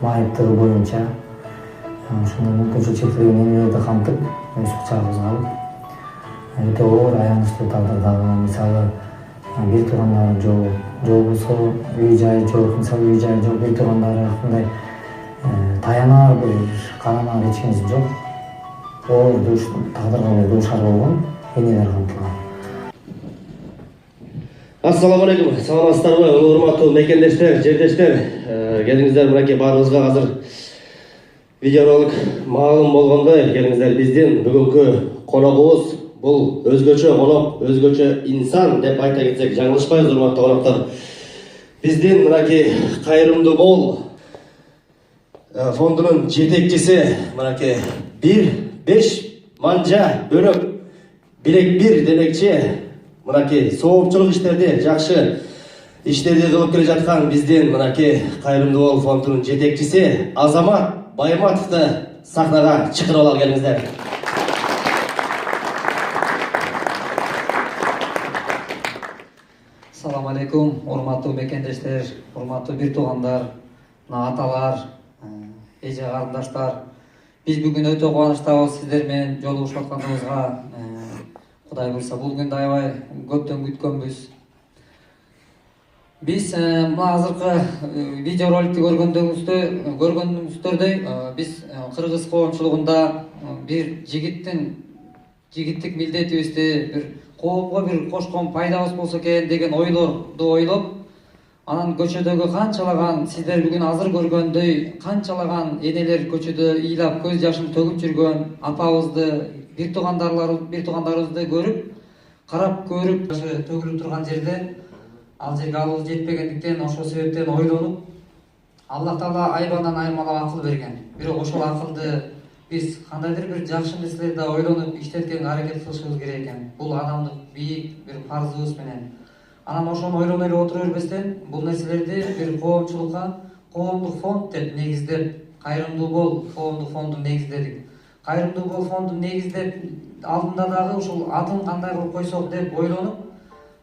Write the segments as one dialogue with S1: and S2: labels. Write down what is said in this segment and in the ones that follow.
S1: майыптыгы боюнча ушундай мүмкүнчүлүк чектелген энелерди камтып өз бычагыбызга алып өтө оор аянычтуу тагдырдагы мисалы бир туугандары жок болсо үй жай жок, мисалы үй жай жок, бир туугандары мындай таянаар бир каранаар эч кимиси жок. Оор тагдырга бир дуушар болгон энелер камтылган.
S2: Ассаламу алейкум, саламатсыздарбы, урматтуу мекендештер, жердештер. Келиңиздер, мынакей баарыбызга азыр видеоролик маалым болгондой, келиңиздер биздин бүгүнкү коногубуз бул өзгөчө конок, өзгөчө инсан деп айта кетсек жаңылышпайбыз, урматтуу коноктор. Биздин мынакей кайрымдуу бол фондунун жетекчиси, мынакей 1-5 манжа бөлөк билек 1 демекчи, мынакей соопчулук иштерди, жакшы иштерди кылып келе жаткан биздин мынакей кайрымдуу бол фондунун жетекчиси Азамат Байматовду сахнага чакырып алалы, келиңиздер.
S3: Assalamu alaikum, урматтуу мекендештер, урматтуу бир туугандар, аталар, эже карындаштар. Биз бүгүн өтө кубанычтабыз сиздер менен жолугушуп атканыбызга. Кудай буйрса бул күндү аябай көптөн күткөнбүз. Биз мына азыркы видеороликти көргөнүңүздөрдөй биз кыргыз коомчулугунда бир жигиттик милдетибизди, бир коомго бир кошкон пайдабыз болсо экен деген ойлорду ойлоп, анан көчөдөгү канчалаган сиздер бүгүн азыр көргөндөй канчалаган энелер көчөдө ыйлап көз жашын төгүп жүргөн апабызды, бир туугандарыбызды карап көрүп төгүлүп турган жерде ал жерге алыбыз жетпегендиктен, ошол себептен ойлонуп, Аллах Таала айбандан айырмалап акыл берген. Бирок ошол акылды биз кандайдыр бир жакшы нерселерди ойлонуп иштеткенге аракет кылышыбыз керек экен. Бул адамдык бийик бир парзыбыз менен. Анан ошону ойлоной эле отура бербестен, бул нерселерди бир коомчулукка коомдук фонд деп негиздеп, кайрымдуу бол коомдук фондун негиздедик. Кайрымдуу бол фондун негиздеп алдында дагы ушул атын кандай кылып койсок деп ойлонуп,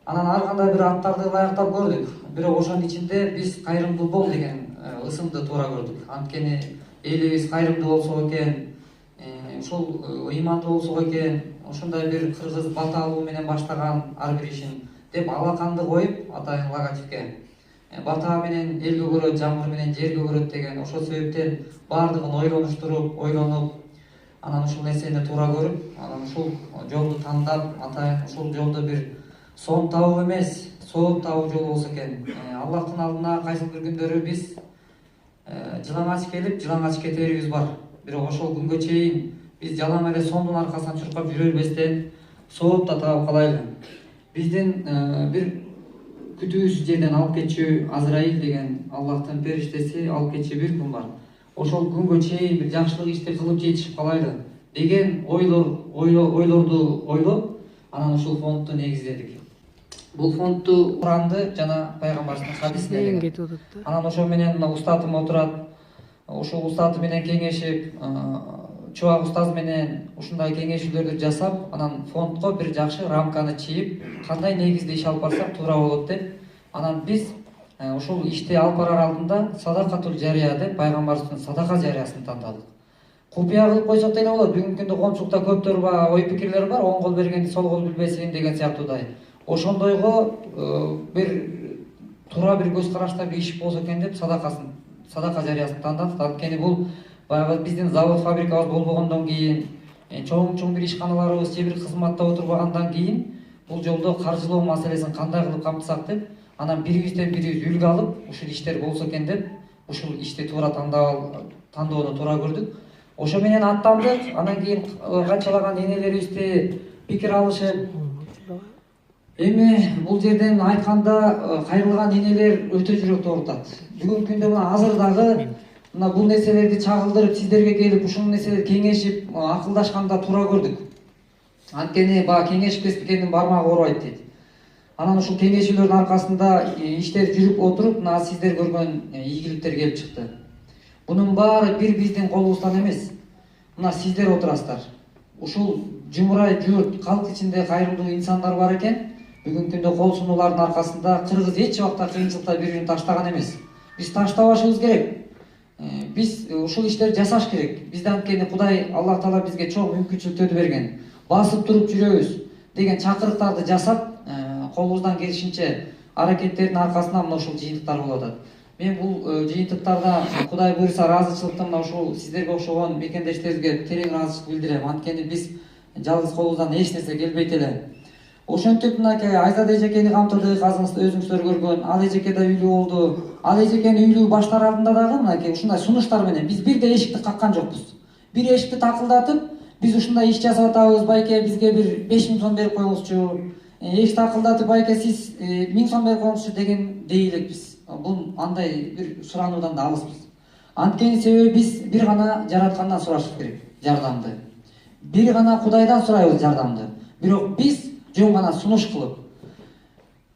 S3: анан ар кандай бир аттарды ылайыктап көрдүк. Бирок ошонун ичинде биз кайрымдуу бол деген ысымды туура көрдүк. Анткени элибиз кайрымдуу болсо экен, ушул ыймандуу болсо экен, ошондой бир кыргыз баталуу менен баштаган ар бир ишин деп алаканды коюп атайын логотипке бата менен элге көрөт, жамгыр менен жерге көрөт деген ошол себептен баардыгын ойлонуп, анан ушул нерсени туура көрүп, анан ушул жолду тандап, атайын ушул жолдо бир сон табуу эмес, сооп табуу жолу болсо экен. Аллахтын алдына кайсыл бир күндөрү биз жылаңач келип, жылаңач кетерибиз бар. Бирок ошол күнгө чейин биз жалаң эле сондун аркасынан чуркап жүрө бербестен сооп да таап калайлы. Биздин бир күтүүсүз жерден алып кетчү Азраил деген Аллахтын периштеси алып кетчү бир күн бар. Ошол күнгө чейин бир жакшылык ишти кылып жетишип калайлы деген ойлорду ойлоп, анан ушул фондду негиздедик. Бул фондду Куранды жана пайгамбардын хадисине деген. Анан ошо менен мына устатым отурат. Ошол устаты менен кеңешип, чубак устаз менен ушундай кеңешүүлөрдү жасап, анан фондко бир жакшы рамканы чийип, кандай негизде иш алып барсак туура болот деп, анан биз ушул ишти алып барар алдында садакатул жария деп пайгамбардын садака жариясын тандадык. Купуя кылып койсок деле болот. Бүгүнкү күндө коомчулукта көптөр ой пикирлер бар, оң кол бергенди сол кол билбесин деген сыяктуудай. Ошондойго бир туура бир көз карашта бир иш болсо экен деп садака жариясын тандадык. Анткени бул баягы биздин завод фабрикабыз болбогондон кийин, чоң бир ишканаларыбыз же бир кызматта отурбагандан кийин бул жолдо каржылоо маселесин кандай кылып камтысак деп, анан бирибизден бирибиз үлгү алып, ушул иштер болсо экен деп, ушул ишти туура тандоону туура көрдүк. Ошо менен аттандык. Анан кийин канчалаган энелерибизди пикир алышып, эми бул жерден айтканда кайрылган энелер өтө жүрөктү оорутат. Бүгүнкү күндө мына азыр дагы мына бул нерселерди чагылдырып, сиздерге келип ушул нерселерди кеңешип, акылдашканда туура көрдүк. Анткени бага кеңешип кескен бармагы оорубайт дейт. Анан ушул кеңешүүлөрдүн аркасында иштер жүрүп отуруп, мына сиздер көргөн ийгиликтер келип чыкты. Бунун баары бир биздин колубуздан эмес. Мына сиздер отурасыздар. Ушул жумурай журт калк ичинде кайрымдуу инсандар бар экен. Бүгүнкү күндө кол сунуулардын аркасында кыргыз эч убакта кыйынчылыкта бири-бирин таштаган эмес. Биз таштабашыбыз керек. Биз ушул иштерди жасаш керек. Бизде анткени Кудай Аллах Таала бизге чоң мүмкүнчүлүктөрдү берген. Басып туруп жүрөбүз деген чакырыктарды жасап, колубуздан келишинче аракеттердин аркасынан мына ушул жыйынтыктар болуп атат. Мен бул жыйынтыктарда Кудай буйруса ыраазычылыкты мына ушул сиздерге окшогон мекендештерибизге терең ыраазычылык билдирем. Анткени биз жалгыз колубуздан эч нерсе келбейт эле. Ошентип мынакей Айзат эжекени камтыдык, өзүңүздөр көргөн. Ал эжеке да үйлүү болду. Ал эжекени үйлүү баштар алдында дагы мынакей ушундай сунуштар менен биз бирде эшикти каккан жокпуз. Бир эшикти такылдатып, биз ушундай иш жасап атабыз, байке бизге бир 5000 сом берип коюңузчу. Эшик такылдатып, байке сиз 1000 сом берип коюңузчу деген дей элекпиз. Бул андай бир сурануудан да алыспыз. Анткени себеби биз бир гана жараткандан сурашыбыз керек жардамды. Бир гана Кудайдан сурайбыз жардамды. Бирок биз жөн гана сунуш кылып,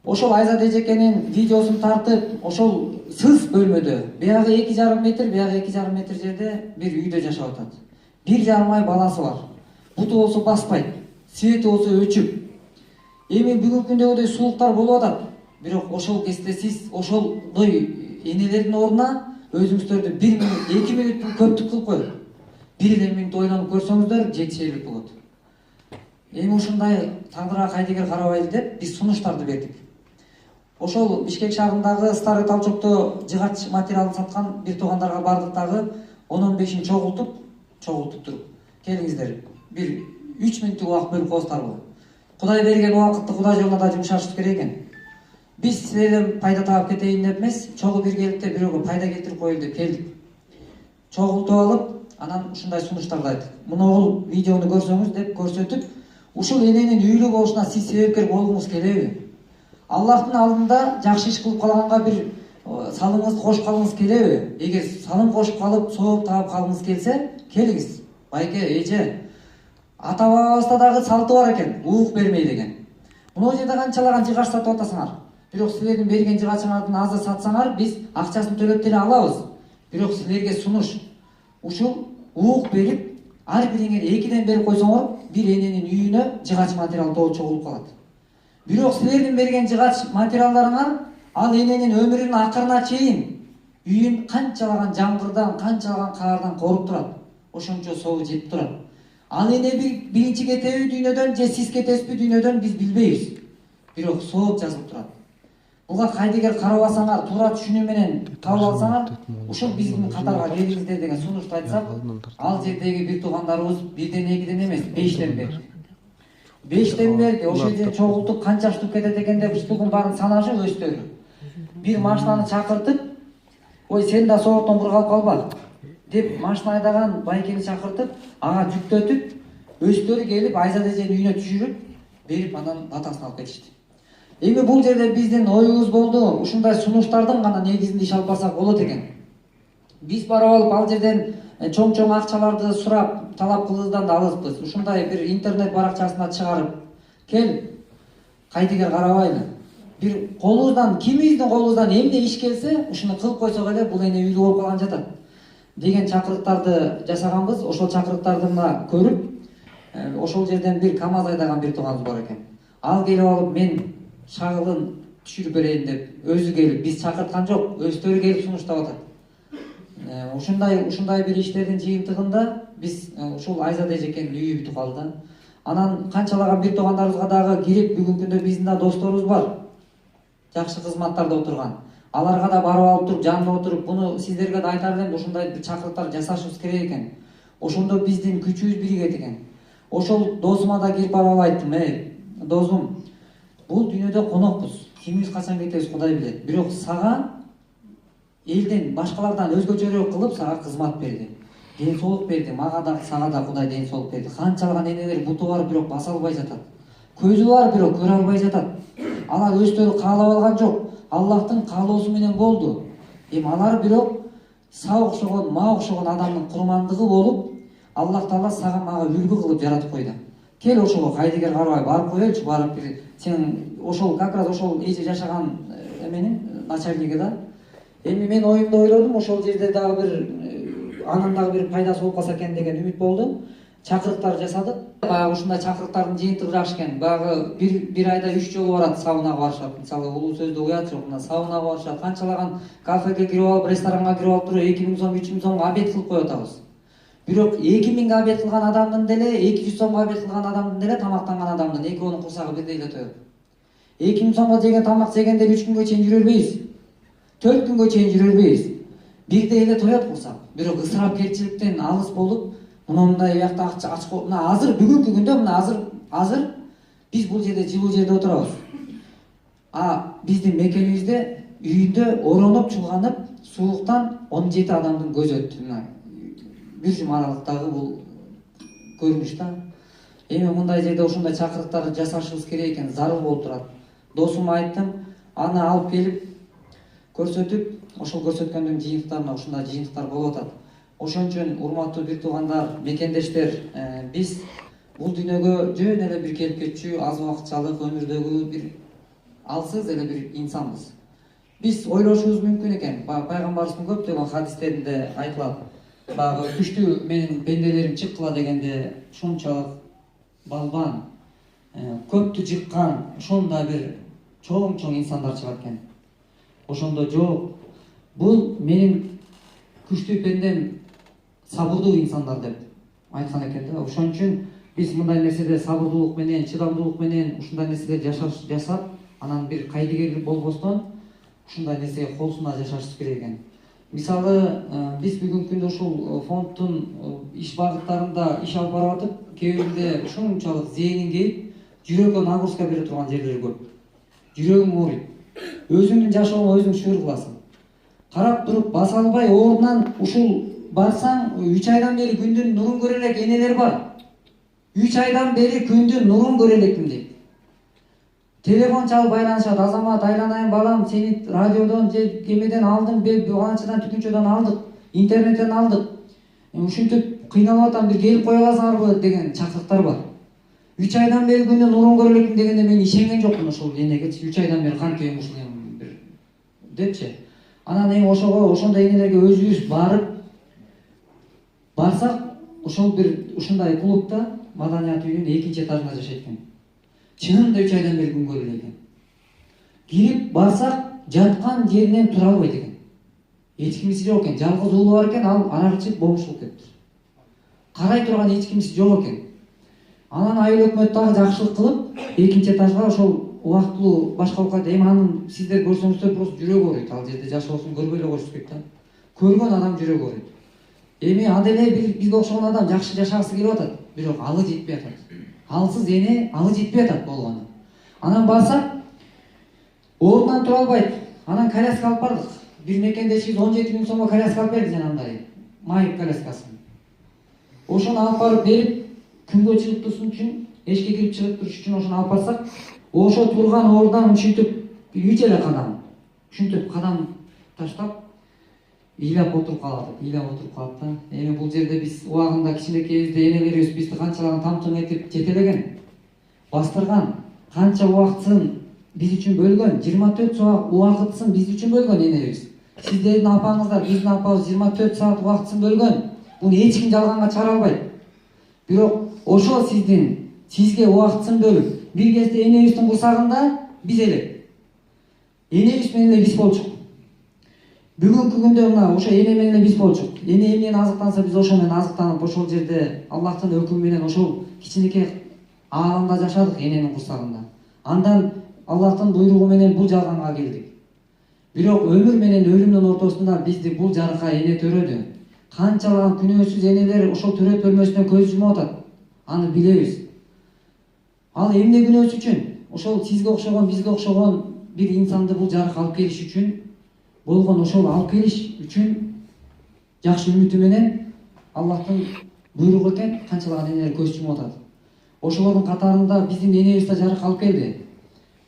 S3: ошол Айзат эжекенин видеосун тартып, ошол сыз бөлмөдө, биягы 2,5 метр, биягы 2,5 метр жерде бир үйдө жашап атат. 1,5 ай баласы бар. Буту болсо баспайт, свети болсо өчүп. Эми бүгүнкү күндөгүдөй суулуктар болуп атат. Бирок ошол кезде сиз ошолдой энелердин ордуна өзүңүздөрдү 1 минут, 2 минут көптүк кылып коюп, 1 минут ойлонуп көрсөңүздөр жетишерлик болот. Эми ушундай тагдырга кайдыгер карабайлы деп биз сунуштарды бердик. Ошол Бишкек шаарындагы Старый Толчокто жыгач материалын саткан бир туугандарга бардык дагы 10-15-ин чогултуп туруп. Келиңиздер, бир 3 мүнөттүк убакыт бөлүп коесуздарбы? Кудай берген убакытты Кудай жолуна да жумшашыбыз керек экен. Биз силерден пайда таап кетейин деп эмес, чогуу биргеликте бирөөгө пайда келтирип коелу деп келдик. Чогултуп алып, анан ушундай сунуштарды айттык. Мына бул видеону көрсөңүз деп көрсөтүп, ушул эненин үйлүү болушуна сиз себепкер болгуңуз келеби? Аллахтын алдында жакшы иш кылып калганга бир салымыңызды кошуп калгыңыз келеби? Эгер салым кошуп калып, сооп таап калгыңыз келсе, келиңиз. Байке, эже, ата бабабызда дагы салты бар экен, уук бермей деген. Мына жерде канчалаган жыгач сатып атасыңар. Бирок силердин берген жыгачыңардын азыр сатсаңар, биз акчасын төлөп деле алабыз. Бирок силерге сунуш. Ушул уук берип, ар бириңер 2ден берип койсоңор, бир эненин үйүнө жыгач материал толук чогулуп калат. Бирок силердин берген жыгач материалдарыңар ал эненин өмүрүнүн акырына чейин үйүн канчалаган жамгырдан, канчалаган каардан коруп турат. Ошончо соо жеп турат. Ал эне биринчи кетеби дүйнөдөн же сиз кетесизби дүйнөдөн биз билбейбиз. Бирок сооп жазылып турат. Буга кайдыгер карабасаңар, туура түшүнүү менен кабыл алсаңар, ушул биздин катарга келиңиздер деген сунушту айтсак, ал жердеги бир туугандарыбыз 1ден 2ден эмес, 5ден берди. 5ден берди. Ошол жерде чогултуп канча штук кетет экен деп штугун баарын санашып өздөрү. Бир машинаны чакыртып, "Ой, сен да сооктон кур калба" деп машина айдаган байкени чакыртып, ага жүктөтүп, өздөрү келип Айзат эженин үйүнө түшүрүп, берип анан батасын алып кетишти. Эми бул жерде биздин оюбуз болду, ушундай сунуштардын гана негизинде иш алып барсак болот экен. Биз барып алып ал жерден чоң акчаларды сурап, талап кылуудан да алыспыз. Ушундай бир интернет баракчасына чыгарып, кел, кайдыгер карабайлы. Бир колубуздан, кимибиздин колубуздан эмне иш келсе, ушуну кылып койсок эле бул эне үйлүү болуп калган жатат деген чакырыктарды жасаганбыз. Ошол чакырыктарды мына көрүп, ошол жерден бир КамАЗ айдаган бир тууганыбыз бар экен. Ал келип алып, мен шагылын түшүрүп берейин деп өзү келип, биз чакырткан жок, өздөрү келип сунуштап атат. Ушундай бир иштердин жыйынтыгында биз ушул Айзат эжекенин үйү бүтүп калды. Анан канчалаган бир туугандарыбызга дагы кирип, бүгүнкү күндө биздин да досторубуз бар. Жакшы кызматтарда отурган. Аларга да барып алып туруп, жанына отуруп, буну сиздерге да айтар элем, ушундай бир чакырыктар жасашыбыз керек экен. Ошондо биздин күчүбүз биригет экен. Ошол досума да кирип барып айттым, досум, бул дүйнөдө конокпуз. Кимибиз качан кетебиз Кудай билет. Бирок сага элден, башкалардан өзгөчөрөөк кылып сага кызмат берди. Ден соолук берди. Мага да, сага да Кудай ден соолук берди. Канчалаган энелер буту бар, бирок баса албай жатат. Көзү бар, бирок көрө албай жатат. Алар өздөрү каалап алган жок. Аллахтын каалоосу менен болду. Эми алар бирок сага окшогон, мага окшогон адамдын курмандыгы болуп, Аллах Таала сага мага үлгү кылып жаратып койду. Кел ошого кайдыгер карабай барып коелучу, барып бир сен ошол как раз ошол эже жашаган эменин начальниги да. Эми мен оюмда ойлодум, ошол жерде дагы бир анын дагы бир пайдасы болуп калса экен деген үмүт болду. чакырыктар жасадык. Баягы ушундай чакырыктардын жыйынтыгы жакшы экен. Баягы бир айда 3 жолу барат, саунага барышат. Мисалы улуу сөздө уят жок, мына саунага барышат. Канчалаган кафеге кирип алып, ресторанга кирип алып туруп 2000 сом, 3000 сомго обед кылып коюп атабыз. Бирок 2000 обед кылган адамдын деле, 200 сомго обед кылган адамдын деле, тамактанган адамдын экөөнүн курсагы бирдей эле тоет. 2000 сомго жеген тамак жегенде 3 күнгө чейин жүрө бербейбиз. 4 күнгө чейин жүрө бербейбиз. Бирдей эле тоет курсак. Бирок ысырапкерчиликтен алыс болуп, мындай биякта ачкы, мына азыр бүгүнкү күндө мына азыр биз бул жерде жылуу жерде отурабыз. Биздин мекенибизде үйүндө оронуп, чулганып, сууктан 17 адамдын көзү өттү. Мына бир жум аралыктагы бул көрүнүш да. Эми мындай жерде ушундай чакырыктарды жасашыбыз керек экен, зарыл болуп турат. Досума айттым, аны алып келип көрсөтүп, ошол көрсөткөндүн жыйынтыктарына ушундай жыйынтыктар болуп атат. Ошон үчүн урматтуу бир туугандар, мекендештер, биз бул дүйнөгө жөн эле бир келип кетчү, аз убакытчалык өмүрдөгү бир алсыз эле бир инсанбыз. Биз ойлошубуз мүмкүн экен. Пайгамбарыбыздын көптөгөн хадистеринде айтылат. Баягы күчтүү менин пенделерим чыккыла дегенде ушунчалык балбан, көптү жыккан, ошондой бир чоң инсандар чыгат экен. Ошондо жок, бул менин күчтүү пендем сабырдуу инсандар деп айткан экен да. Ошон үчүн биз мындай нерседе сабырдуулук менен, чыдамдуулук менен ушундай нерселер жасап, анан бир кайдыгерлик болбостон ушундай нерсеге кол сунаа жашашыбыз керек экен. Мисалы, биз бүгүнкү күндө ушул фонддун иш багыттарында иш алып барып атып, кээ бирде ушунчалык зээнин кейип, жүрөггө нагрузка бере турган жерлер көп. Жүрөгүң ооруйт. Өзүңдүн жашооңо өзүң шүгүр кыласың. Карап туруп баса албай ордунан ушул барсаң, 3 айдан бери күндүн нурун көрө элек энелер бар. 3 айдан бери күндүн нурун көрө элекмин дейт. Телефон чалып байланышат, Азамат, айланайын балам, сени радиодон же кемеден алдым, анчадан түкүнчөдөн алдык, интернеттен алдык. Ушинтип кыйналып атам, бир келип кое аласыңарбы деген чакырыктар бар. 3 айдан бери күндүн нурун көрө элекмин дегенде мен ишенген жокмун ошол энегечи. 3 айдан бери кантип ушул бир депчи. Анан эми ошондой энелерге өзүбүз барсак, ошол бир ушундай клубда маданият үйүнүн 2-этажында жашайт экен. Чынында 3 айдан бери күн көрө экен. Кирип барсак, жаткан жеринен тура албайт экен. Эч кимиси жок экен, жалгыз уулу бар экен, ал арак ичип бомуштук кетти. Карай турган эч кимиси жок экен. Анан айыл өкмөт дагы жакшылык кылып, 2-этажга ошол убактылуу башка окуйт. Эми анын сиздер көрсөңүздөр просто жүрөгү ооруйт. Ал жерде жашоосун көрбөй эле коюш керек да. Көргөн адам жүрөгү ооруйт. Эми анда эле бизге окшогон адам жакшы жашагысы келип атат, бирок алы жетпей атат. Алсыз эне алы жетпей атат болгону. Анан барсак, ордунан тура албайт. Анан коляска алып бардык. Бир мекендешибиз 17 000 сомго коляска алып берди жанагындай. Майып коляскасын. Ошону алып барып берип, күнгө чыгып турушун үчүн, эшикке кирип чыгып туруш үчүн ошону алып барсак, ошо турган ордунан ушинтип 3 эле кадам. Ушинтип кадам таштап ыйлап отуруп калат да. Эми бул жерде биз убагында кичинекейибизде энелерибиз бизди канчалаган тамтың этип жетелеген, бастырган, канча убактысын биз үчүн бөлгөн, 24 саат убакытысын биз үчүн бөлгөн энелерибиз. Сиздердин апаңыздар, биздин апабыз 24 саат убактысын бөлгөн. Буну эч ким жалганга чыгара албайт. Бирок ошо сизге убактысын бөлүп, бир кезде энебиздин курсагында биз элек. Энебиз менен эле биз болчук. Бүгүнкү күндө мына ошо эне менен эле биз болчук. Эне эмнен азыктанса биз ошо менен азыктанып, ошол жерде Аллахтын өкүмү менен ошол кичинекей ааламда жашадык эненин курсагында. Андан Аллахтын буйругу менен бул жалганга келдик. Бирок өмүр менен өлүмдүн ортосунда бизди бул жарыка эне төрөдү. Канчалаган күнөөсүз энелер ошол төрөт бөлмөсүнөн көз жумуп атат. Аны билебиз. Ал эмне күнөөсү үчүн? Ошол сизге окшогон, бизге окшогон бир инсанды бул жарыка алып келиш үчүн болгон, ошол алып келиш үчүн жакшы үмүтү менен Аллахтын буйругу экен, канчалаган энелер көз жумуп атат. Ошолордун катарында биздин энебиз да жарык алып келди.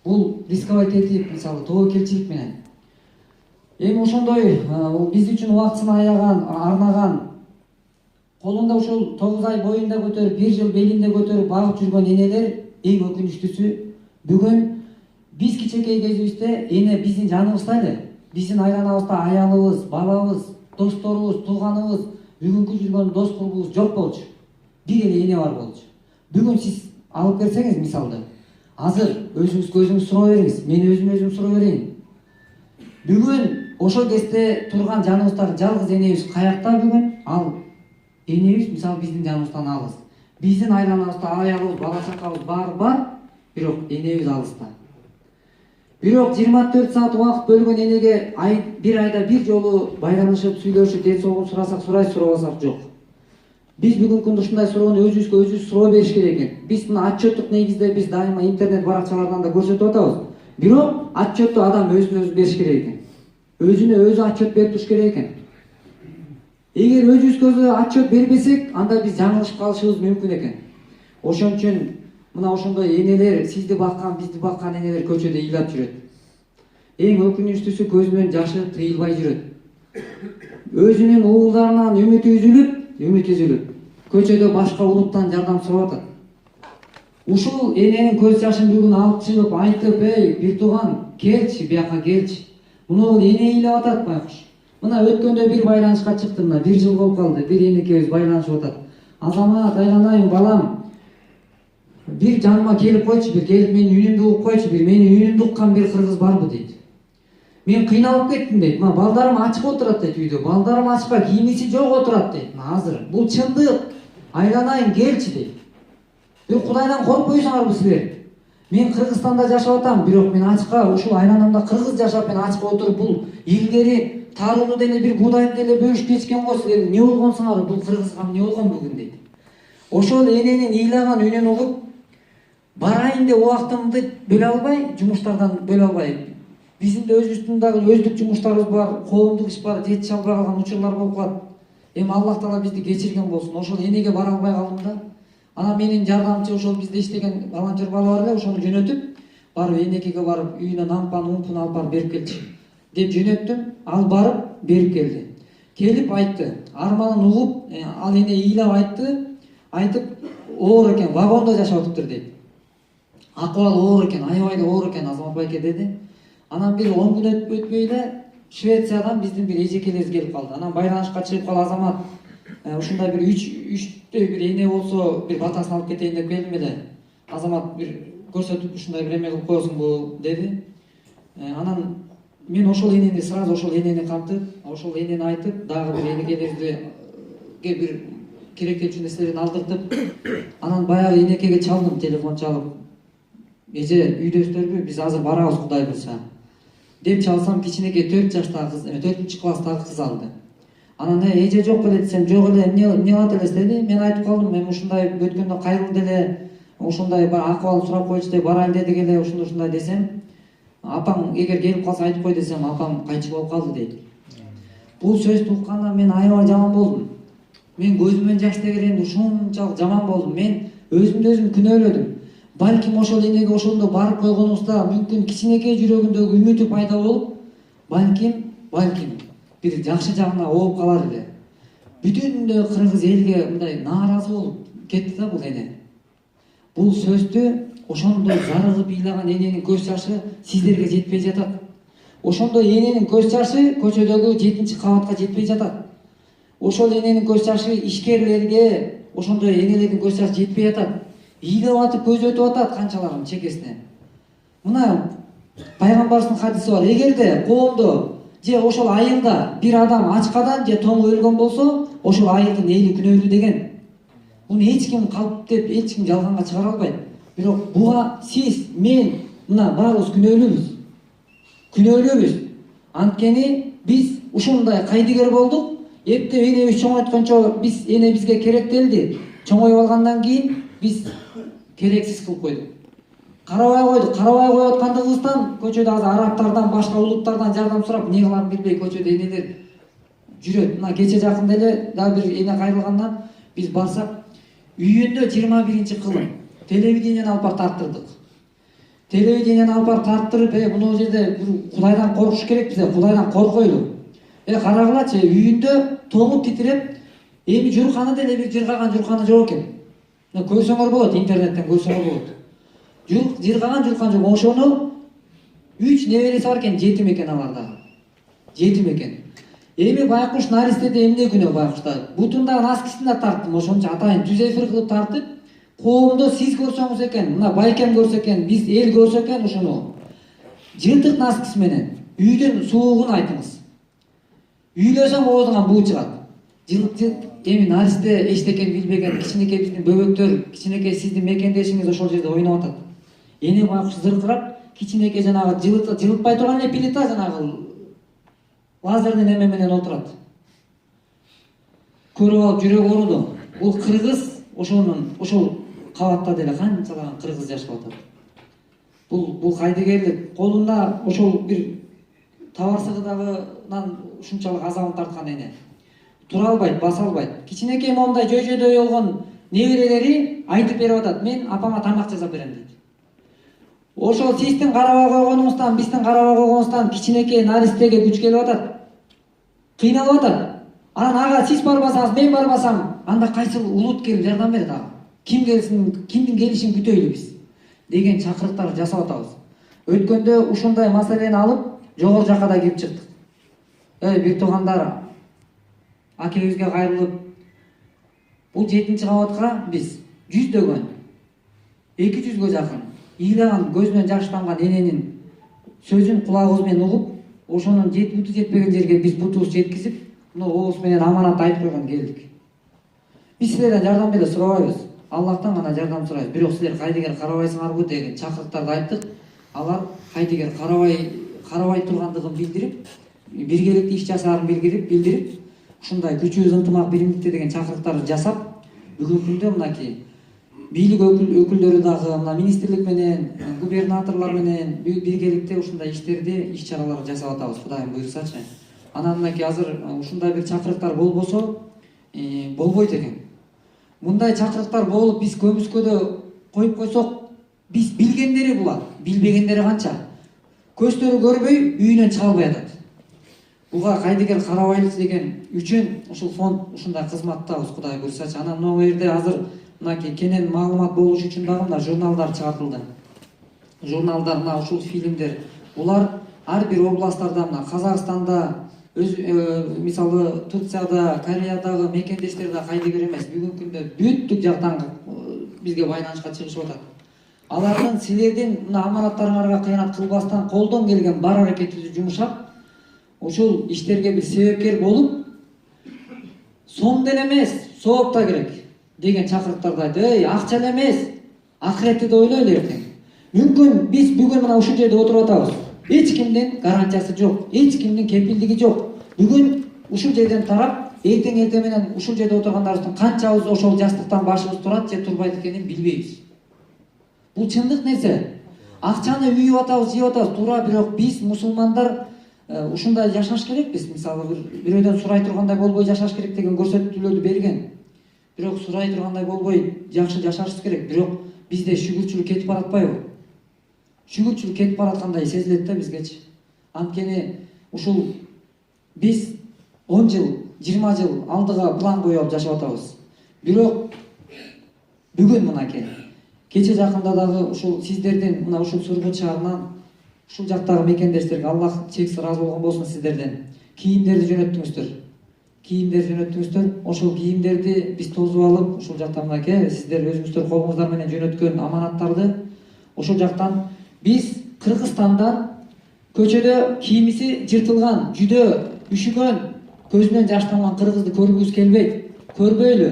S3: Бул рисковать этип, мисалы, тобокелчилик менен. Эми ошондой биз үчүн убактысын арнаган, колунда ушул 9 ай боюнда көтөрүп, 1 жыл белинде көтөрүп багып жүргөн энелер эң өкүнүчтүүсү бүгүн биз кичинекей кезибизде эне биздин жаныбызда эле, биздин айланабызда аялыбыз, балабыз, досторубуз, тууганыбыз, бүгүнкү жүргөн дос курбубуз жок болчу. бир эле эне бар болчу. Бүгүн сиз алып берсеңиз мисалда, азыр өзүңүзгө өзүңүз суроо бериңиз, мен өзүм суроо берейин. Бүгүн ошол кезде турган жаныбыздар жалгыз энебиз каякта бүгүн? Ал энебиз мисалы биздин жаныбыздан алыс. Биздин айланабызда аялыбыз, бала чакабыз бар, бирок энебиз алыста. Бирок 24 саат убакыт бөлгөн энеге бир айда бир жолу байланышып, сүйлөшүп, ден соолугун сурасак сурайбыз, сурабасак жок. Биз бүгүнкү күндө ушундай суроону өзүбүзгө суроо бериш керек экен. Биз мына отчеттук негизде биз дайыма интернет баракчалардан да көрсөтүп атабыз. Бирок отчетту адам өзүнө бериш керек экен. Өзүнө өзү отчет берип туруш керек экен. Эгер өзүбүзгө отчет бербесек, анда биз жаңылышып калышыбыз мүмкүн экен. Ошон үчүн мына ошондой энелер, сизди баккан, бизди баккан энелер көчөдө ыйлап жүрөт. Эң өкүнүчтүүсү көзүнөн жашы тыйылбай жүрөт. Өзүнүн уулдарынан үмүтү үзүлүп, көчөдө башка улуттан жардам сурап атат. Ушул эненин көз жашын бүгүн алып чыгып айтып, "Эй, бир тууган, келчи, бияка келчи. Мына бул эне ыйлап атат байкуш. Мына өткөндө бир байланышка чыкты, мына 1 жыл болуп калды, бир энекебиз байланышып атат. Азамат, айланайын балам. Бир жаныма келип койчу, бир келип менин үнүмдү угуп койчу, бир менин үнүмдү уккан бир кыргыз барбы?" дейт. "Мен кыйналып кеттим" дейт. "Мына балдарым ачык отурат" дейт үйдө. "Балдарым ачка, кийимиси жок отурат" дейт. Азыр бул чындык. Айланайын келчи дейт. "Бир Кудайдан коркпойсуңарбы силер? Мен Кыргызстанда жашап атам, бирок мен ачка, ушул айланамда кыргыз жашап мен ачка отуруп, бул илгери тарууну деле бир буудайды деле бөлүшүп кетишкен го, силер эмне болгонсуңар? Бул кыргызга эмне болгон бүгүн" дейт. Ошол эненин ыйлаган үнүн угуп, барайын деп убактымды бөлө албай, жумуштардан бөлө албай, биздин да өзүбүздүн дагы өздүк жумуштарыбыз бар, коомдук иш бар, жетише албай калган учурлар болуп калат. Эми Аллах Таала бизди кечирген болсун. Ошол энеге бара албай калдым да. Анан менин жардамчы ошол бизде иштеген волонтер бала бар эле, ошону жөнөтүп, барып энекеге барып үйүнөн ампан, умпун алып барып берип келчи деп жөнөттүм. Ал барып берип келди. Келип айтты. Арманын угуп, ал эне ыйлап айтты. Айтып, оор экен, вагондо жашап атыптыр дейт. Акыбал оор экен, аябай да оор экен Азамат байке деди. Анан бир 10 күн өтпөй эле Швециядан биздин бир эжекелерибиз келип калды. Анан байланышка чыгып кал Азамат, ушундай бир 3 бир эне болсо бир батасын алып кетейин деп келдим эле. Азамат бир көрсөтүп ушундай бир эме кылып коесуңбу деди. Анан мен ошол энени сразу ошол энени кантып, ошол энени айтып, дагы бир энекелерибизге бир керектелчү нерселерин алдыртып, анан баягы энекеге чалдым, телефон чалып. "Эже, үйдөсүзбү? Биз азыр барабыз Кудай буйрса" деп чалсам, кичинекей 4 жаштагы кыз, 4-чү класстагы кыз алды. Анан эже жок беле десем, "Жок эле, эмне кылат элеси" деди. Мен айтып калдым, "Мен ушундай өткөндө кайрылды эле, ушундай бар акыбалын сурап койчу деп барайын дедик эле, ушундай десем, апаң эгер келип калса айтып кой десем, апам кайчы болуп калды" дейт. Бул сөздү укканда мен аябай жаман болдум. Мен көзүмөн жаш тегеренди, ушунчалык жаман болдум. Мен өзүмдү өзүм күнөөлөдүм. Балким ошол энеге ошондо барып койгонубузда мүмкүн кичинекей жүрөгүндөгү үмүтү пайда болуп, балким бир жакшы жагына ооп калар эле. Бүтүн кыргыз элге мындай нааразы болуп кетти да бул эне. Бул сөздү ошондой зарыгып ыйлаган эненин көз жашы сиздерге жетпей жатат. Ошондой эненин көз жашы көчөдөгү 7-кабатка жетпей жатат. Ошол эненин көз жашы ишкерлерге, ошондой энелердин көз жашы жетпей жатат. Ыйлап атып көз өтүп атат канчаларын чекесинен. Мына пайгамбарыбыздын хадиси бар. Эгерде коомдо же ошол айылда бир адам ачкадан же тоңуп өлгөн болсо, ошол айылдын эли күнөөлүү деген. Муну эч ким калп деп, эч ким жалганга чыгара албайт. Бирок буга сиз, мен, мына баарыбыз күнөөлүүбүз. Анткени биз ушундай кайдыгер болдук. Эптеп энебиз чоңойткончо биз эне бизге керектелди. Чоңоюп алгандан кийин биз керексиз кылып койдук. Карабай коюп аткандыгыбыздан көчөдө азыр арабтардан, башка улуттардан жардам сурап, эмне кыларын билбей көчөдө энелер жүрөт. Мына кече жакында эле дагы бир эне кайрылгандан биз барсак, үйүндө 21-кылым телевидениени алып барып тарттырдык. Телевидениени алып барып тарттырып, мына жерде Кудайдан коркуш керек бизде, Кудайдан коркойлу. Карагылачы, үйүндө тоңуп титиреп, эми журканы деле бир жыргаган журканы жок экен. Көрсөңөр болот, интернеттен көрсөңөр болот. Жыргаган журкан жок. Ошону 3 небереси бар экен, жетим экен аларда. Жетим экен. Эми байкуш наристеде эмне күнөө байкушта? Бутундагы наскисин да тарттым, ошончо атайын түз эфир кылып тартып, коомдо сиз көрсөңүз экен, мына байкем көрсө экен, биз эл көрсө экен ушуну. Жыртык наскис менен үйдүн суугун айтыңыз. Үйлөсөң оозуңан буу чыгат. Эми наристе эчтекен билбеген кичинекей биздин бөбөктөр, кичинекей сиздин мекендешиңиз ошол жерде ойноп атат. Эне байкуш зыркырап, кичинекей жанагы жылытпай турган эле плита жанагы лазерный неме менен отурат. Көрүп алып жүрөк ооруду. Бул кыргыз ошол кабатта деле канчалаган кыргыз жашап атат. Бул кайдыгерлик. Колунда ошол бир табарсыгыдагынан ушунчалык азабын тарткан эне. Тура албайт, баса албайт. Кичинекей момундай жөйдөй болгон неберелери айтып берип атат. Мен апама тамак жасап берем дейт. Ошол сиздин карабай койгонуңуздан, биздин карабай койгонубуздан кичинекей наристеге күч келип атат. Кыйналып атат. Анан ага сиз барбасаңыз, мен барбасам, анда кайсыл улут келип жардам берет ага. Ким келсин, кимдин келишин күтөйлү биз деген чакырыктар жасап атабыз. Өткөндө ушундай маселени алып, жогору жакка да кирип чыктык. Бир туугандар, акебизге кайрылып, бул 7-кабатка биз 100дөгөн, 200гө жакын ыйлаган көзүнөн жаш тамган эненин сөзүн кулагыбыз менен угуп, ошонун буту жетпеген жерге биз бутубузду жеткизип, мына ообуз менен аманат айтып койгон келдик. Биз силерден жардам деле сурабайбыз. Аллахтан гана жардам сурайбыз. Бирок силер кайдыгер карабайсыңарбы деген чакырыктарды айттык. Алар кайдыгер карабай тургандыгын билдирип, биргеликте иш жасаарын билдирип, ушундай күчүбүз ынтымак биримдикте деген чакырыктарды жасап, бүгүнкү күндө мынакей бийлик өкүлдөрү дагы мына министрлик менен, губернаторлор менен биргеликте ушундай иштерди, иш-чараларды жасап атабыз, Кудайым буйрсачы. Анан мынакей азыр ушундай бир чакырыктар болбосо, болбойт экен. Мындай чакырыктар болуп биз көмүскөдө коюп койсок, биз билгендери булат, билбегендери канча. Көздөрү көрбөй, үйүнөн чыга албай атат. Буга кайдыгер карабайлык деген үчүн ушул фонд ушундай кызматтабыз, Кудай буйрсачы. Анан могу жерде азыр мынакей кенен маалымат болуш үчүн дагы мына журналдар чыгартылды. Журналдар, мына ушул фильмдер, булар ар бир областтарда, мына Казакстанда, мисалы Турцияда, Кореядагы мекендештерде кайдыгер эмес, бүгүнкү күндө бүттүк жактан бизге байланышка чыгышып атат. Алардын силердин мына аманаттарыңарга кыянат кылбастан колдон келген бар аракетибизди жумшап, ушул иштерге бир себепкер болуп, сом деле эмес, сооп да керек деген чакырыктарды айтты. Акча эле эмес, акыретти да ойлойлу эртең. Мүмкүн биз бүгүн мына ушул жерде отуруп атабыз. Эч кимдин гарантиясы жок, эч кимдин кепилдиги жок. Бүгүн ушул жерден тарап, эртең менен ушул жерде отургандарыбыздын канчабыз ошол жастыктан башыбыз турат же турбайт экенин билбейбиз. Бул чындык нерсе. Акчаны үйүп атабыз, жеп атабыз, туура, бирок биз мусулмандар ушундай жашаш керекпиз. Мисалы бирөөдөн сурай тургандай болбой жашаш керек деген көрсөтүүлөрдү берген. Бирок сурай тургандай болбой жакшы жашашыбыз керек. Бирок бизде шүгүрчүлүк кетип баратпайбы? Шүгүрчүлүк кетип бараткандай сезилет да бизгечи. Анткени ушул биз 10 жыл, 20 жыл алдыга план коюп жашап атабыз. Бирок бүгүн мынакей кече жакында дагы ушул сиздердин мына ушул Сургут шаарынан ушул жактагы мекендештерге Аллах чексиз ыраазы болгон болсун сиздерден кийимдерди жөнөттүңүздөр. Ошол кийимдерди биз тосуп алып, ушул жактан мынакей сиздер өзүңүздөр колуңуздар менен жөнөткөн аманаттарды ошол жактан биз Кыргызстандан көчөдө кийимиси жыртылган, жүдө үшүгөн, көзүнөн жаш тамган кыргызды көргүбүз келбейт, көрбөйлү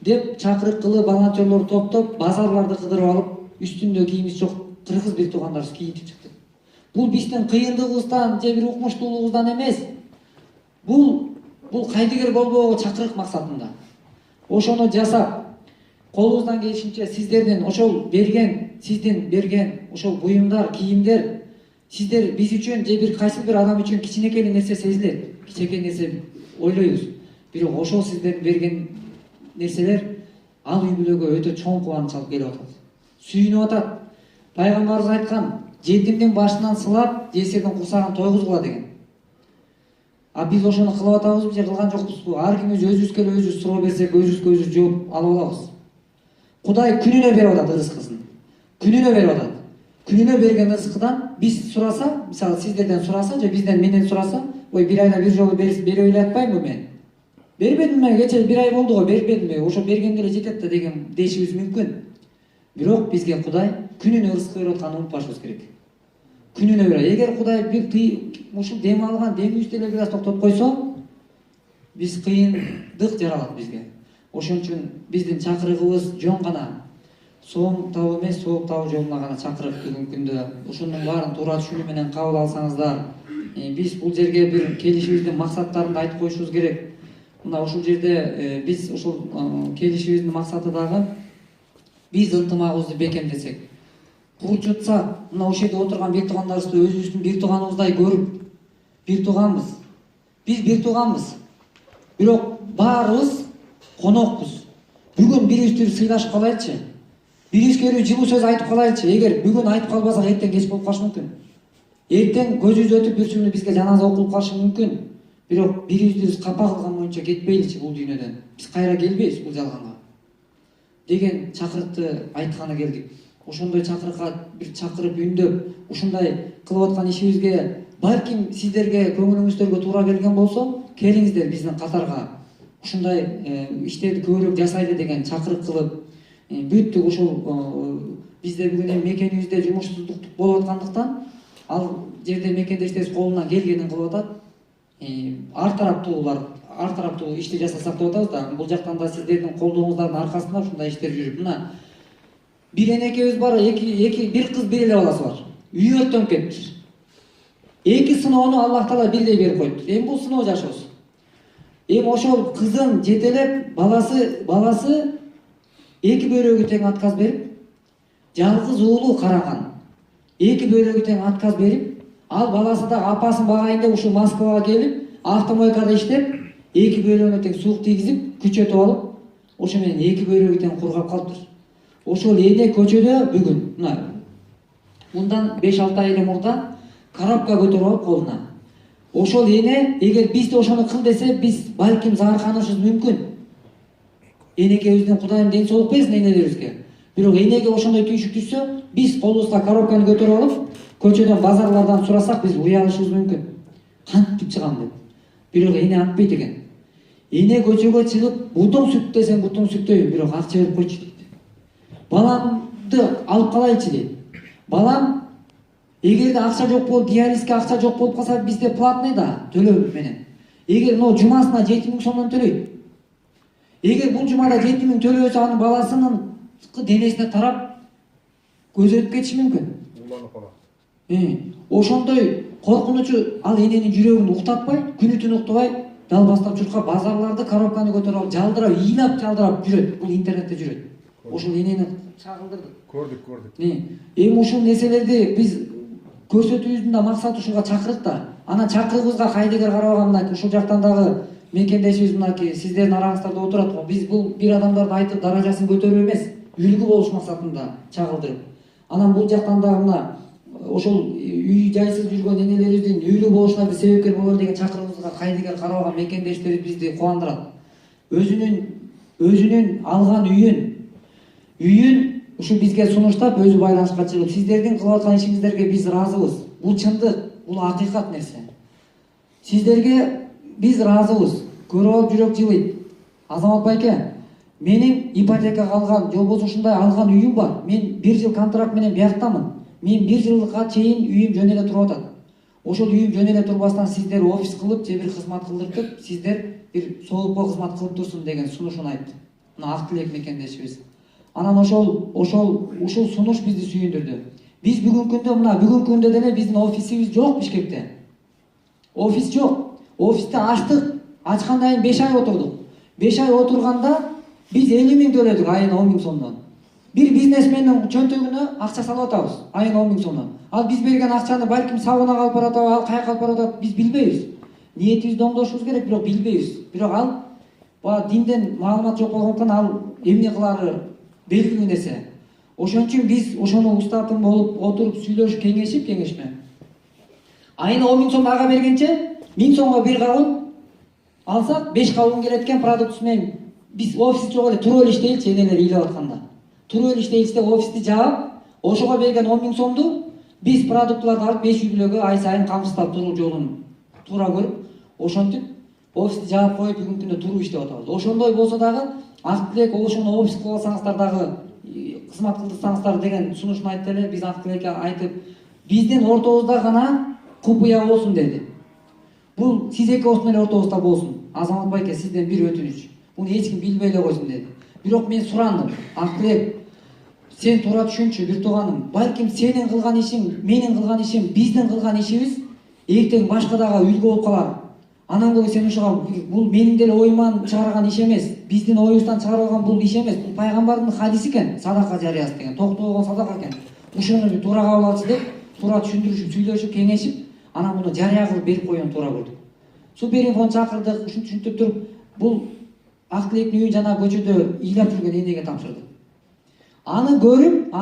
S3: деп чакырык кылып волонтерлор топтоп, базарларды кыдырып алып, үстүндө кийимиси жок кыргыз бир туугандарыбыз кийитип чыктык. Бул биздин кыйындыгыбыздан же бир укмуштуулугубуздан эмес. Бул кайдыгер болбоого чакырык максатында. Ошону жасап, колубуздан келишинче сиздердин ошол сиздин берген ошол буюмдар, кийимдер сиздер биз үчүн же бир кайсы бир адам үчүн кичинекей нерсе сезилет. Кичинекей нерсе ойлойбуз. Бирок ошол сиздердин берген нерселер ал үй бүлөгө өтө чоң кубаныч алып келип атат. Сүйүнүп атат. Пайгамбарыбыз айткан, жетимдин башынан сылап, жесирдин курсагын тойгузгула деген. А биз ошону кылып атабызбы же кылган жокпузбу? Ар кимибиз өзүбүзгө эле өзүбүз суроо берсек, өзүбүзгө жооп алып алабыз. Кудай күнүнө берип атат ырыскысын. Күнүнө берип атат. Күнүнө берген ырыскыдан биз сураса, мисалы сиздерден сураса же менен сураса, ой бир айда бир жолу бере эле атпаймынбы мен? Бербедимби, кече бир ай болду го, бербедимби, ошо бергенде эле жетет да деген дешибиз мүмкүн. Бирок бизге Кудай күнүнө ырзык берип атканын унутпашыбыз керек. Күнүнө берет. Эгер Кудай бир ушул дем алган демибизди эле бир аз токтотуп койсо, биз кыйындык жаралат бизге. Ошон үчүн биздин чакырыгыбыз жөн гана сооң табы эмес, соок табы жолуна гана чакырык бүгүнкү күндө. Ушунун баарын туура түшүнүү менен кабыл алсаңыздар, биз бул жерге бир келишибиздин максаттарын айтып коюшубуз керек. Мына ушул жерде биз ушул келишибиздин максаты дагы биз ынтымагыбызды бекемдесек, курчутсак, мына ушул жерде отурган бир туугандарыбызды өзүбүздүн бир тууганыбыздай көрүп, бир тууганбыз. Биз бир тууганбыз. Бирок баарыбыз конокпуз. Бүгүн бирибизди сыйлашып калайлычы. Бирибизге жылуу сөз айтып калайлычы. Эгер бүгүн айтып калбасак, эртең кеч болуп калышы мүмкүн. Эртең көзүбүз өтүп бирсүнү бизге жаназа окулуп калышы мүмкүн. Бирок бирибизди капа кылган боюнча кетпейличи бул дүйнөдөн. Биз кайра келбейбиз бул жалганга деген чакырыкты айтканы келдик. Ошондой чакырыкка бир чакырып үндөп, ушундай кылып аткан ишибизге балким сиздерге көңүлүңүздөргө туура келген болсо, келиңиздер биздин катарга. Ушундай иштерди көбүрөөк жасайлы деген чакырык кылып, бүттүк ушул бизде бүгүн эми мекенибизде жумушсуздук болуп аткандыктан, ал жерде мекендештерибиз колунан келгенин кылып атат. Ар тараптуу ишти жасасак деп атабыз да, бул жактан да сиздердин колдооңуздардын аркасында ушундай иштер жүрүп. Мына бир энекебиз бар, бир кыз бир эле баласы бар. Үйү өрттөнүп кетиптир. Эки сыноону Аллах Таала бирдей берип коюптур. Эми бул сыноо жашоосу. Эми ошол кызын жетелеп, баласы эки бөйрөгү тең отказ берип, жалгыз уулу караган. Эки бөйрөгү тең отказ берип, ал баласы да апасын багайын деп ушул Москвага келип, автомойкада иштеп, эки бөйрөгүнө тең суук тийгизип, күчөтүп алып, ошо менен эки бөйрөгү тең кургап калыптыр. Ошол эне көчөдө бүгүн, мына мындан 5-6 ай эле мурда коробка көтөрүп алып колуна. Ошол эне, эгер биз да ошону кыл десе, биз балким заарканышыбыз мүмкүн. Энекебиздин Кудайым ден соолук берсин энелерибизге. Бирок энеге ошондой түйшүк түшсө, биз колубузга коробканы көтөрүп алып, көчөдөн базарлардан сурасак, биз уялышыбыз мүмкүн. Кантип чыгам деп. Бирок эне антпайт экен. Эне көчөгө чыгып, бутуң сүт десең, бутуң сүттөйм, бирок акча берип койчу дейт. Баламды алып калайчы дейт. Балам, эгерде акча жок болуп, диализге акча жок болуп калса, бизде платный да төлөө менен. Эгер но жумасына 7000 сомдон төлөйт. Эгер бул жумада 7000 төлөбөсө, анын баласынын денесине тарап көзөтүп кетиши мүмкүн. Ошондой коркунучу ал эненин жүрөгүн уктатпай, күнү түнү уктабай, дал бастап чуркап базарларды коробканы көтөрүп алып, жалдырап, ыйлап жүрөт. Бул интернетте жүрөт. Ошол энени чагылдырдык. Көрдүк. Эми ушул нерселерди биз көрсөтүүбүздүн да максаты ушуга чакырык да. Анан чакырыгыбызга кайдыгер карабаган ушул жактан дагы мекендешибиз мынакей сиздердин араңыздарда отурат го. Биз бул бир адамдардын айтып даражасын көтөрүү эмес, үлгү болуш максатында чагылдырып. Анан бул жактан дагы мына ошол үй жайсыз жүргөн энелерибиздин үйлүү болушуна бир себепкер бололу деген чакырыгыбызга кайдыгер карабаган мекендештерибиз бизди кубандырат. Өзүнүн алган үйүн ушу бизге сунуштап, өзү байланышка чыгып, сиздердин кылып аткан ишиңиздерге биз ыраазыбыз. Бул чындык, бул акыйкат нерсе. Сиздерге биз ыраазыбыз. Көрүп алып жүрөк жылыйт. Азамат байке, менин ипотекага алган, же болбосо ушундай алган үйүм бар. Мен 1 жыл контракт менен бияктамын. Мен 1 жылга чейин үйүм жөн эле туруп атат. Ошол үйүм жөн эле турбастан сиздер офис кылып, же бир кызмат кылдыртып, сиздер бир соолукка кызмат кылып турсун деген сунушун айтты. Мына ак тилек мекендешибиз. Анан ушул сунуш бизди сүйүндүрдү. Биз бүгүнкү күндө деле биздин офисибиз жок Бишкекте. Офис жок. Офисти ачтык. Ачкандан кийин 5 ай отурдук. 5 ай отурганда биз 50 000 төлөдүк айына 10 000 сомдон. Бир бизнесмендин чөнтөгүнө акча салып атабыз айына 10 000 сомдон. Ал биз берген акчаны балким сабынага алып баратабы, ал каяка алып баратат, биз билбейбиз. Ниетибизди оңдошубуз керек, бирок билбейбиз. Бирок ал баа динден маалымат жок болгондуктан ал эмне кылары белгилүү нерсе. Ошон үчүн биз ошону устатын болуп отуруп сүйлөшүп кеңешме. Айына 10 000 сом ага бергенче 1000 сомго бир кабын алсак 5 кабын келет экен продуктусу менен. Биз офис жок эле туруп эле иштейличи, энелер ыйлап атканда. Туруп эле иштейличи деп офисти жаап, ошого берген 10 000 сомду биз продуктуларды алып 5 үй бүлөгө ай сайын камсыздап туруу жолун туура көрүп ошентип офисти жаап коюп бүгүнкү күндө туруп иштеп атабыз. Ошондой болсо дагы ак тилек ошону офис кылып алсаңыздар дагы кызмат кылдырсаңыздар деген сунушун айтты эле. Биз ак тилекке айтып биздин ортобузда гана купуя болсун деди. Бул сиз экөөбүздүн эле ортобузда болсун. Азамат байке, сизден бир өтүнүч. Буну эч ким билбей эле койсун деди. Бирок мен сурандым. Ак тилек, сен туура түшүнчү бир тууганым. Балким сенин кылган ишиң, менин кылган ишим, биздин кылган ишибиз эртең башка дагы үлгү болуп калар. Анан көбү сен ушуга бул менин деле оюман чыгарган иш эмес, биздин оюбуздан чыгарылган бул иш эмес. Бул пайгамбардын хадиси экен, садака жарыясы деген. Токтогон садака экен. Ушуну бир туура кабыл алчы деп, туура түшүндүрүшүп, сүйлөшүп, кеңешип, анан муну жарыя кылып берип койгонду туура көрдүк. Суберинфон чакырдык, ушинтип туруп, бул ак тилектин үйүн жана көчөдө ыйлап жүргөн энеге тапшырдык. Аны көрүп,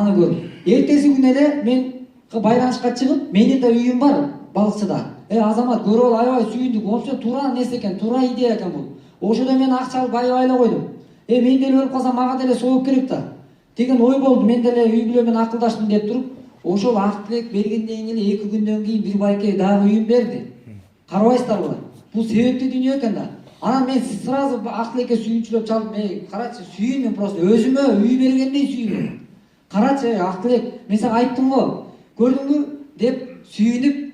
S3: эртеси күнү эле мен байланышка чыгып, менин да үйүм бар балыкчыда. Азамат көрүп ал, аябай сүйүндүк. Вообще туура нерсе экен, туура идея экен бул. Ошодо мен акча алып аябай эле койдум. Мен деле өлүп калсам мага деле сооп керек да деген ой болду. Мен деле үй бүлө менен акылдаштым деп туруп, ошол ак тилек бергенден кийин 2 күндөн кийин бир байке дагы үйүн берди. Карабайсыздарбы? Бул себептүү дүйнө экен да. Анан мен сразу ак тилекке сүйүнчүлөп чалып, карачы, сүйүнмүн, просто өзүмө үй бергендей сүйүнмүн. Карачы, ак тилек, мен сага айттым го, көрдүңбү деп сүйүнүп,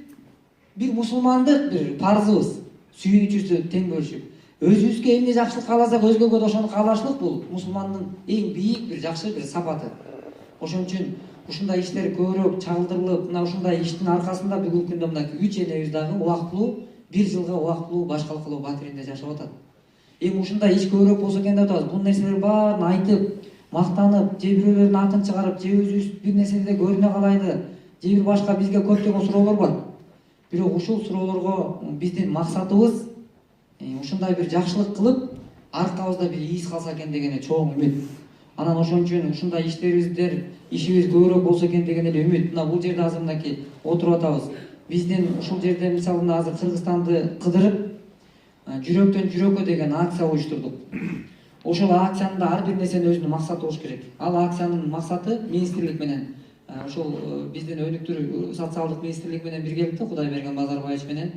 S3: бир мусулмандык бир парзыбыз, сүйүнүчүбүздү тең бөлүшүп. Өзүбүзгө эмне жакшылык кааласак, өзгөгө да ошону каалашлык бул мусулмандын эң бийик бир жакшы бир сапаты. Ошон үчүн ушундай иштер көбүрөөк чагылдырылып, мына ушундай иштин аркасында бүгүнкү күндө мына 3 энебиз дагы убактылуу, 1 жылга убактылуу Башкалкалоо батиринде жашап атат. Ушундай иш көбүрөөк болсо экен деп атабыз. Бул нерселер баарын айтып, мактанып, же бирөөлөрдүн атын чыгарып, же өзүбүз бир нерседе көрүнө калайлы, же бир башка бизге көптөгөн суроолор бар. Бирок ушул суроолорго биздин максатыбыз ушундай бир жакшылык кылып, аркабызда бир из калса экен деген чоң үмүт. Анан ошон үчүн ушундай ишибиз көбүрөөк болсо экен деген эле үмүт. Мына бул жерде азыр мынакей отуруп атабыз. Биздин ушул жерде мисалы мына азыр Кыргызстанды кыдырып, жүрөктөн жүрөккө деген акция уюштурдук. Ошол акциянын да ар бир нерсенин өзүнүн максаты болуш керек. Ал акциянын максаты министрлик менен, ошол биздин өнүктүрүү социалдык министрлик менен биргеликте, Кудайберген Базарбаевич менен,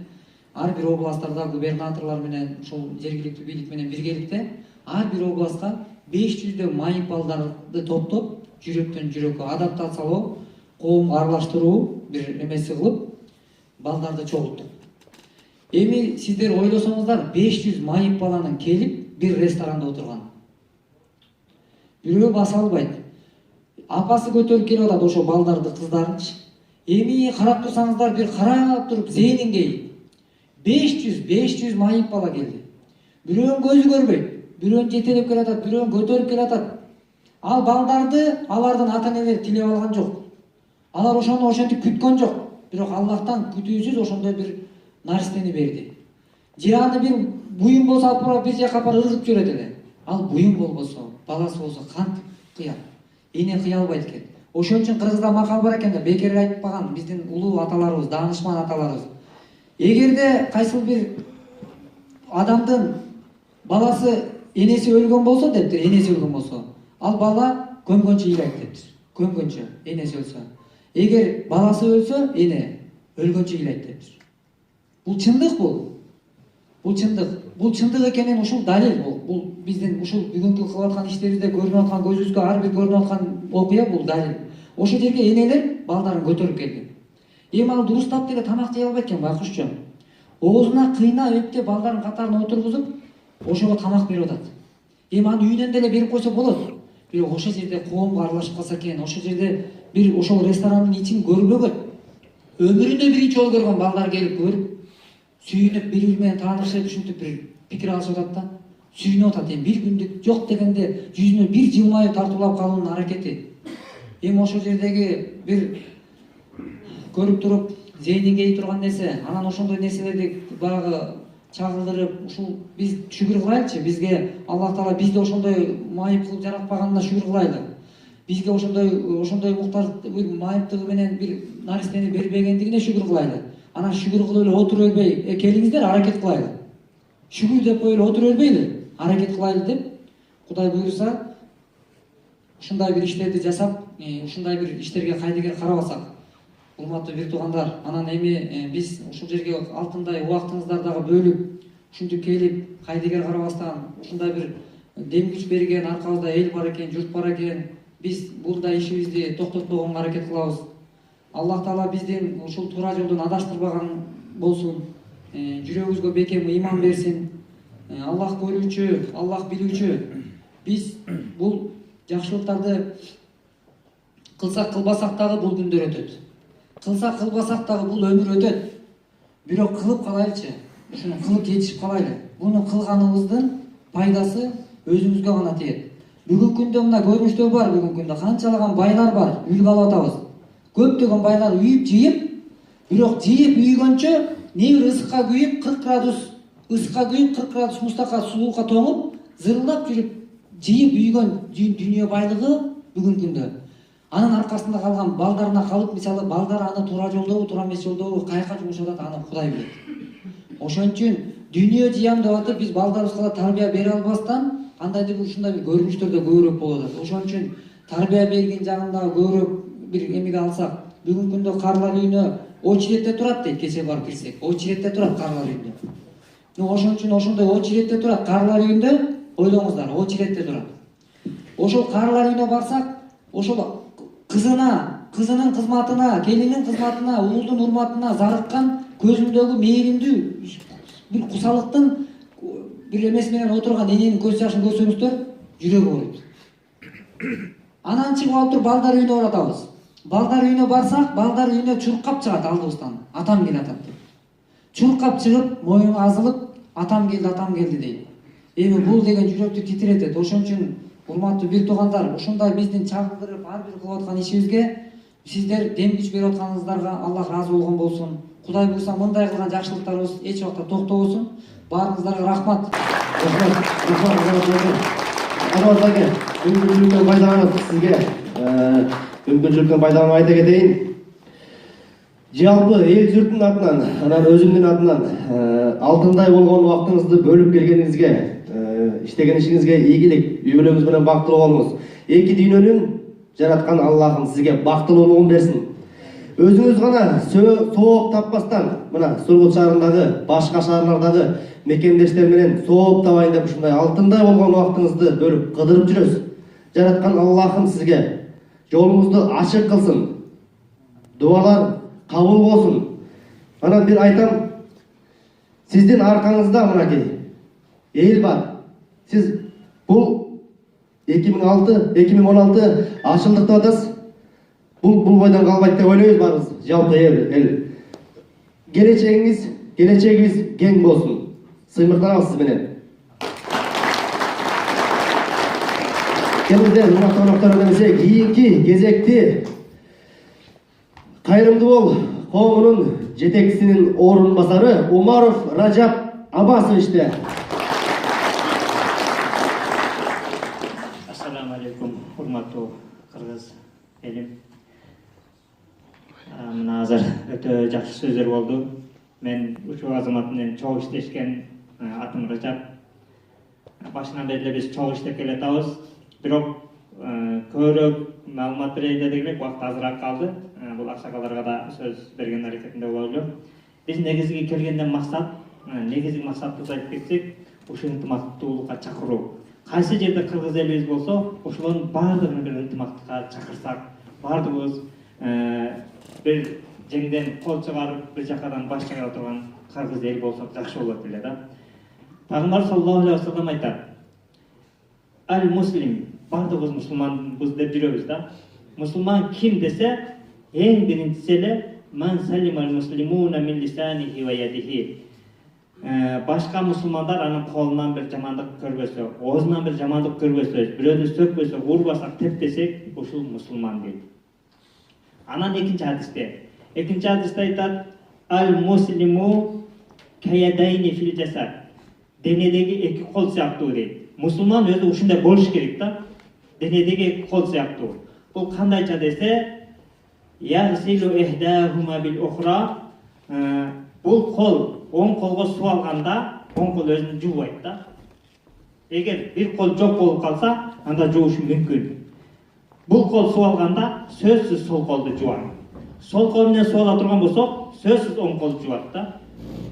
S3: ар бир областтарда губернаторлор менен, ошол жергиликтүү бийлик менен биргеликте ар бир областка 500 майып балдарды топтоп, жүрөктөн жүрөккө адаптациялоо, коомго аралаштыруу бир эмеси кылып, балдарды чогулттук. Эми сиздер ойлосоңуздар, 500 майып баланын келип бир ресторанда отурган. Бирөө баса албайт. Апасы көтөрүп келип атат ошо балдарды, кыздарынчы. Эми карап турсаңыздар, бир карап туруп зээнин кейип 500 майып бала келди. Бирөөнүн көзү көрбөйт, бирөөнүн жетелеп келатат, бирөөнүн көтөрүп келатат. Ал балдарды алардын ата-энелери тилеп алган жок. Алар ошону ошентип күткөн жок. Бирок Аллахтан күтүүсүз ошондой бир наристени берди. Же аны бир буюм болсо алып бир жака апарып ыргытып жиберет эле. Ал буюм болбосо, баласы болсо кантип кыят? Эне кыя албайт экен. Ошон үчүн Кыргызда макал бар экен да, бекер айтпаган биздин улуу аталарыбыз, даанышман аталарыбыз. Эгерде кайсыл бир адамдын баласы энеси өлгөн болсо дептир, энеси өлгөн болсо, ал бала көмгөнчө ыйлайт дептир. Көмгөнчө энеси өлсө. Эгер баласы өлсө, эне өлгөнчө ыйлайт дептир. Бул чындык бул. Бул чындык. Бул чындык экенин ушул далил бул. Биздин ушул бүгүнкү кылып аткан иштерибизде көрүнүп аткан, көзүбүзгө ар бир көрүнүп аткан окуя бул далил. Ошол жерге энелер балдарын көтөрүп келди. Эми ал дурустап деле тамак жей албайт экен байкушчу. Оозуна кыйнап эптеп балдарын катарына отургузуп, ошого тамак берип атат. Эми аны үйүнөн деле берип койсо болот. Бирок ошол жерде коомго аралашып калса экен, ошол жерде бир ошол ресторандын ичин көрбөгөн, өмүрүндө биринчи жолу көргөн балдар келип көрүп, сүйүнүп, бири-бири менен таанышып, ушинтип бир пикир алышып атат да, сүйүнүп атат. Эми бир күндүк жок дегенде жүзүнө бир жылмайып тартуулап калуунун аракети. Эми ошол жердеги бир көрүп туруп зээнин кейип турган нерсе, анан ошондой нерселерди баягы чагылдырып, ушул биз шүгүр кылайлычы, бизге Аллах Таала бизди ошондой майып кылып жаратпаганына шүгүр кылайлы. Бизге ошондой муктар бир майыптыгы менен бир наристени бербегендигине шүгүр кылайлы. Анан шүгүр кылып эле отуруп элбей, келиңиздер аракет кылайлы. Шүгүр деп коюп эле отуруп элбейли, аракет кылайлы деп, Кудай буйруса, ушундай бир иштерди жасап, ушундай бир иштерге кайдыгер карабасак, урматтуу бир туугандар, анан эми биз ушул жерге алтындай убактыңыздар дагы бөлүп, ушинтип келип, кайдыгер карабастан ушундай бир дем күч берген аркабызда эл бар экен, журт бар экен. Биз булдай ишибизди токтотпогонго аракет кылабыз. Аллах Таала биздин ушул туура жолдон адаштырбаган болсун. Жүрөгүбүзгө бекем ыйман берсин. Аллах көрүүчү, Аллах билүүчү. Биз бул жакшылыктарды кылсак кылбасак дагы бул күндөр өтөт. Кылсак кылбасак дагы бул өмүр өтөт. Бирок кылып калайлычы. Ушуну кылып жетишип калайлы. Буну кылганыбыздын пайдасы өзүбүзгө гана тиет. Бүгүнкү күндө мына көрүнүштөр бар, бүгүнкү күндө канчалаган байлар бар, үйүлүп алып атабыз. Көптөгөн байлар үйүп жыйып, бирок жыйып үйгөнчө не бир ысыкка күйүп 40 градус ысыкка күйүп 40 градус мустакка сууга тоңуп, зырылдап жүрүп жыйып үйгөн дүйнө байлыгы бүгүнкү күндө. Анын аркасында калган балдарына калып, мисалы балдар аны туура жолдобу, туура эмес жолдобу каяка жумшатат, аны Кудай билет. Ошон үчүн дүйнө жыям деп атып биз балдарыбызга тарбия бере албастан кандайдыр бир ушундай бир көрүнүштөрдө көбүрөөк болуп атат. Ошон үчүн тарбия берген жагында көбүрөөк бир эмеге алсак, бүгүнкү күндө карлар үйүнө очередте турат дейт, кече барып кирсек. Очередте турат карлар үйүндө. Ошон үчүн ошондой очередте турат карлар үйүндө, ойлоңуздар, очередте турат. Ошол карлар үйүнө барсак, ошол кызынын кызматына, келинин кызматына, уулдун урматына зарыккан көзүндөгү мээримдүү бир кусалыктын бир эмеси менен отурган эненин көз жашын көрсөңүздөр, жүрөгү ооруйт. Анан чыгып алып туруп балдар үйүнө баратабыз. Балдар үйүнө барсак, балдар үйүнө чуркап чыгат алдыбыздан. Атам келди атат деп. Чуркап чыгып, моюну азылып, атам келди дейт. Эми бул деген жүрөктү титиретет. Ошон үчүн урматтуу бир туугандар, ушундай биздин чагылдырып ар бир кылып аткан ишибизге сиздер дем күч берип атканыңыздарга Аллах разы болгон болсун. Кудай буйрса мындай кылган жакшылыктарыбыз эч убакта токтобосун. Баарыңыздарга рахмат.
S2: Мүмкүнчүлүктөн пайдаланып сизге мүмкүнчүлүктөн пайдаланып айта кетейин. Жалпы эл журттун атынан, анан өзүмдүн атынан алтындай болгон убактыңызды бөлүп келгениңизге, иштеген ишиңизге ийгилик, үй бүлөңүз менен бактылуу болуңуз. Эки дүйнөнүн жараткан Аллахым сизге бактылуулугун берсин. Өзүңүз гана сооп таппастан, мына Сургут шаарындагы, башка шаарлардагы мекендештер менен сооп табайын деп ушундай алтындай болгон убактыңызды бөлүп кыдырып жүрөсүз. Жараткан Аллахым сизге жолуңузду ачык кылсын. Дуалар кабыл болсун. Анан бир айтам, сиздин аркаңызда мынакей эл бар. Сиз бул 2016 ашылдык деп атасыз. Бул бойдон калбайт деп ойлойбуз барыбыз. Жалпы эл. Келечегибиз кең болсун. Сыймыктанабыз сиз менен. Келиңиздер, урматтуу коноктор, демесе кийинки кезекти Кайрымды бол коомунун жетекчисинин орун басары Умаров Ражап Аббасовичте.
S4: Ассаламу алейкум, урматтуу кыргыз элим. Мына азыр өтө жакшы сөздөр болду. Мен ушул азамат менен чогуу иштешкен, атым Ражап. Башынан бери биз чогуу иштеп келатабыз. Бирок көбүрөөк маалымат берейин дедик элек, убакыт азыраак калды. Бул аксакалдарга да сөз берген аракетинде бололу. Биз негизги келгенден максат, негизги максатты айтып кетсек, ушул ынтымактуулукка чакыруу. Кайсы жерде кыргыз элибиз болсо, ошолордун баардыгын бир ынтымактыкка чакырсак, баардыгыбыз бир жеңден кол чыгарып, бир жакадан баш чыгара турган кыргыз эл болсок жакшы болот эле да. Пайгамбар саллаллаху алейхи вассалам айтат: Аль-муслим, баардыгыбыз мусулманбыз деп жүрөбүз да. Мусулман ким десе, эң биринчиси эле ман салимал муслимуна мин лисанихи ва ядихи. Башка мусулмандар анын колунан бир жамандык көрбөсө, оозунан бир жамандык көрбөсө, бирөөнү сөкпөсө, урбасак, теппесек, ушул мусулман дейт. Анан экинчи хадисте айтат: Аль-муслиму каядайни фил жасад. Денедеги эки кол сыяктуу дейт. Мусулман өзү ушундай болуш керек да. Денедеги эки кол сыяктуу. Бул кандайча десе, Ярсилу ихдахума бил ухра. Бул кол оң колго суу алганда, оң кол өзүн жуубайт да. Эгер бир кол жок болуп калса, анда жуушу мүмкүн. Бул кол суу алганда сөзсүз сол колду жуат. сол кол менен сууала турган болсок, сөзсүз оң кол жубат да.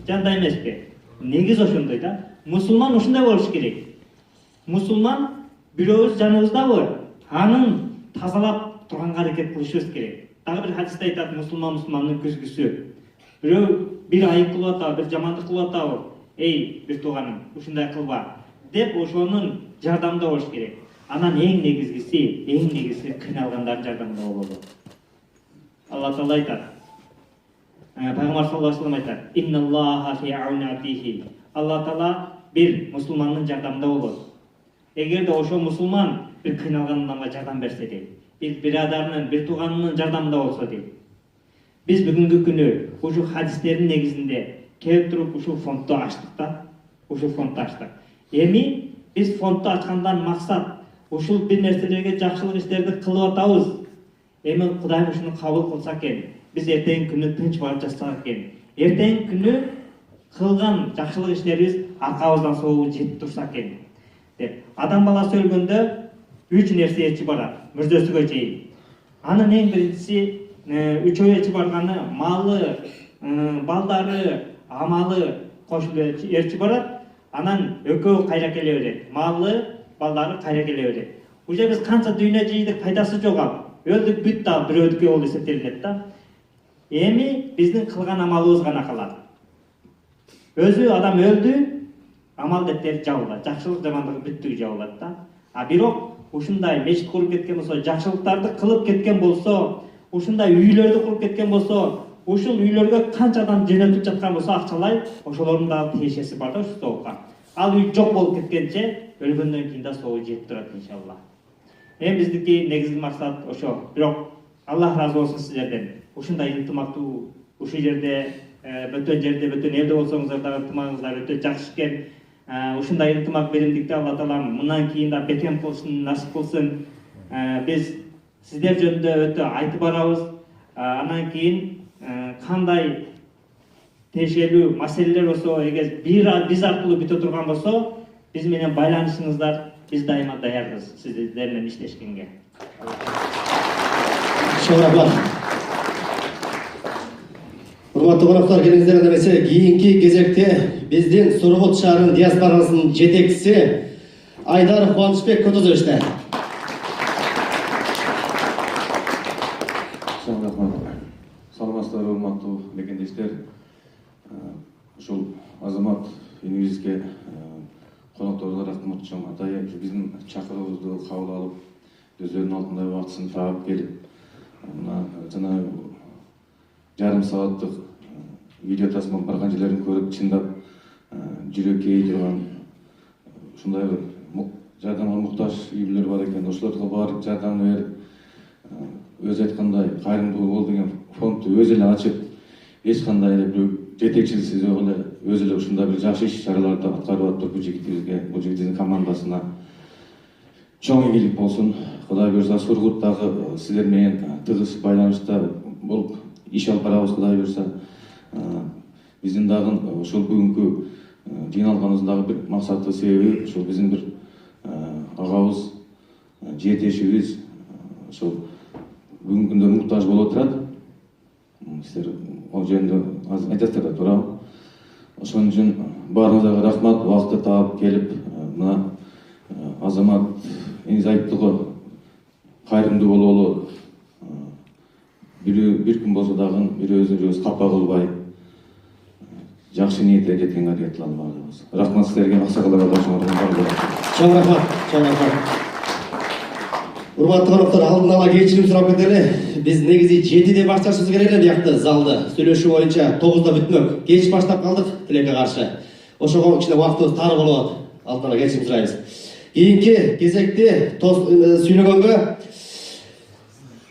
S4: Жандай эмеспи? Негиз ошондой да. Мусулман ушундай болуш керек. Мусулман бирөөбүз жаныбыздабы, анын тазалап турганга аракет кылышыбыз керек. Дагы бир хадисте айтат, мусулмандын күзгүсү. Бирөө бир айып кылып атабы, бир жамандык кылып атабы, эй, бир тууганым, ушундай кылба деп ошонун жардамында болуш керек. Анан эң негизгиси кыйналгандардын жардамында бололу. Алла Таала айтат. Пайгамбар саллаллаху алейхи ва саллям айтат: "Инналлаха фи ауни абдихи." Алла Таала бир мусулмандын жардамында болот. Эгерде ошо мусулман бир кыйналган адамга жардам берсе дейт, бир бирадарынын, бир тууганынын жардамында болсо дейт. Биз бүгүнкү күнү ушу хадистердин негизинде келип туруп ушул фондду ачтык да. Ушул фондду ачтык. Эми биз фондду ачкандан максат ушул бир нерселерге жакшылык иштерди кылып атабыз. Эми Кудайым ушуну кабыл кылса экен, биз эртеңки күнү тынч барып жатсак экен. Эртеңки күнү кылган жакшылык иштерибиз аркабыздан соолук жетип турса экен деп. Адам баласы өлгөндө 3 нерсе эчи барат, мүрдөсүгө чейин. Анын эң биринчиси үчөө эчи барганы малы, балдары, амалы кошулуп эрчи барат. Анан экөө кайра келе берет. Малы, балдары кайра келе берет. Уже биз канча дүйнө жыйдык, пайдасы жок ал. Өлдүк бүт да бирөөдүкү болуп эсептелинет да. Эми биздин кылган амалыбыз гана калат. Өзү адам өлдү, амал дефтери жабылат. Жакшылык жамандык бүттүгү жабылат да. А бирок ушундай мечит куруп кеткен болсо, жакшылыктарды кылып кеткен болсо, ушундай үйлөрдү куруп кеткен болсо, ушул үйлөргө канча адам жөнөтүп жаткан болсо акчалай, ошолордун дагы тиешеси бар да ушул соокка. Ал үй жок болуп кеткенче өлгөндөн кийин да соогу жетип турат иншалла. Эми биздики негизги максат ошо. Бирок Аллах разы болсун силерден. Ушундай ынтымактуу ушул жерде, бөтөн жерде, бөтөн элде болсоңуздар дагы ынтымагыңыздар өтө жакшы экен. Ушундай ынтымак беримдикти Алла Таалам мындан кийин да бекем кылышын насип кылсын. Биз сиздер жөнүндө өтө айтып барабыз. Андан кийин кандай тиешелүү маселелер болсо, эгер биз аркылуу бүтө турган болсо, биз менен байланышыңыздар, биз дайыма даярбыз сиздер менен иштешкенге.
S2: Шоурабар. Урматтуу коноктор, келиңиздер эмесе кийинки кезекте биздин Сургут шаарынын диаспорасынын жетекчиси Айдар Кубанычбек Котозовичтер.
S5: Саламатсыздар, урматтуу мекендештер. Ушул Азамат инибизге конокторго рахмат айтчумун. Атайын биздин чакыруубузду кабыл алып, өздөрүнүн алдында убактысын таап келип, мына жана жарым сааттык видео тасма барган жерлерин көрүп, чындап жүрөк ээй турган ушундай жардамга муктаж үй бүлөлөр бар экен. Ошолорго барып жардам берип, өзү айткандай кайрымдуу бол деген фондду өзү эле ачып, эч кандай эле бирөө жетекчиликсиз эле өзү эле ушундай бир жакшы иш чараларды аткарып атып бул жигитибизге, бул жигиттин командасына чоң ийгилик болсун. Кудай буюрса Сургуттагы силер менен тыгыз байланышта болуп иш алып барабыз. Кудай буюрса биздин дагы ушул бүгүнкү жыйналганыбыздын дагы бир максаты себеби ушул биздин бир агабыз, жетешибиз ошол бүгүнкү күндө муктаж болуп турат. Силер ол жөнүндө азыр айтасыздар да туурабы? Ошон үчүн баарыңыздарга рахмат, убакытты таап келип, мына Азамат эниз айттыгы кайрымдуу бололу. Бир күн болсо дагы бирөөбүздүн капа кылбай, жакшы ниетке жеткенге аракет кылалы баарыбыз. Рахмат силерге, аксакалдарга башыңарга.
S2: Чоң рахмат, чоң рахмат. Урматтуу коноктор, алдын ала кечирим сурап кетели. Биз негизи 7-де башташыбыз керек эле биякты залды. Сүйлөшүү боюнча 9-да бүтмөк. Кеч баштап калдык тилекке каршы. Ошого кичине убактыбыз тар болуп атат. Алдын ала кечирим сурайбыз. Кийинки кезекте сүйлөгөнгө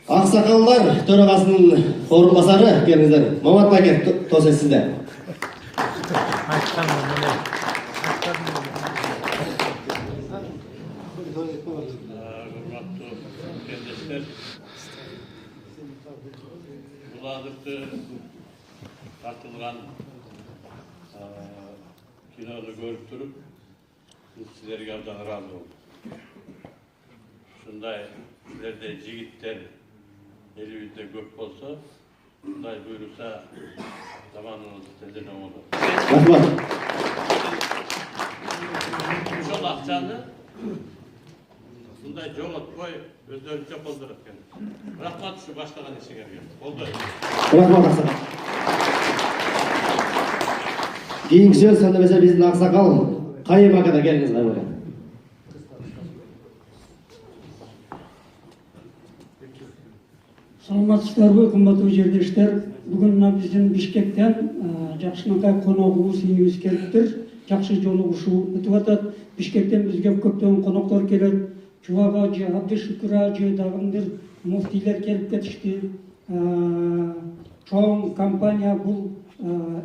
S2: Аксакалдар төрагасынын орун басары келиңиздер. Мамат байке, тосе сизде.
S6: Buladыкты тартылган кинону көрүп туруп, биз силерге абдан ыраазы болдук. Ушундай силердей жигиттер элибизде көп болсо, Құдай бұйырса, заманыңыз тезірек оңды.
S2: Рахмат.
S6: Ошол акчаны мындай жоғалтпай өздерінше қолдырып екен. Рахмат ушу баштаган ишиңерге. Колдойм.
S2: Рахмат ақсақал. Кейінгі сөз сөндірмесе біздің ақсақал Қайым аға да келіңіз қайым.
S7: Саламатсыздарбы, кымбаттуу жердештер. Бүгүн мына биздин Бишкектен Жакшынакай коногубуз ийибиз келиптир. Жакшы жолугушуу өтүп атат. Бишкектен бизге көптөгөн коноктор келет. Чубак ажы, Абдышүкүр ажы, дагы муфтийлер келип кетишти. Чоң компания бул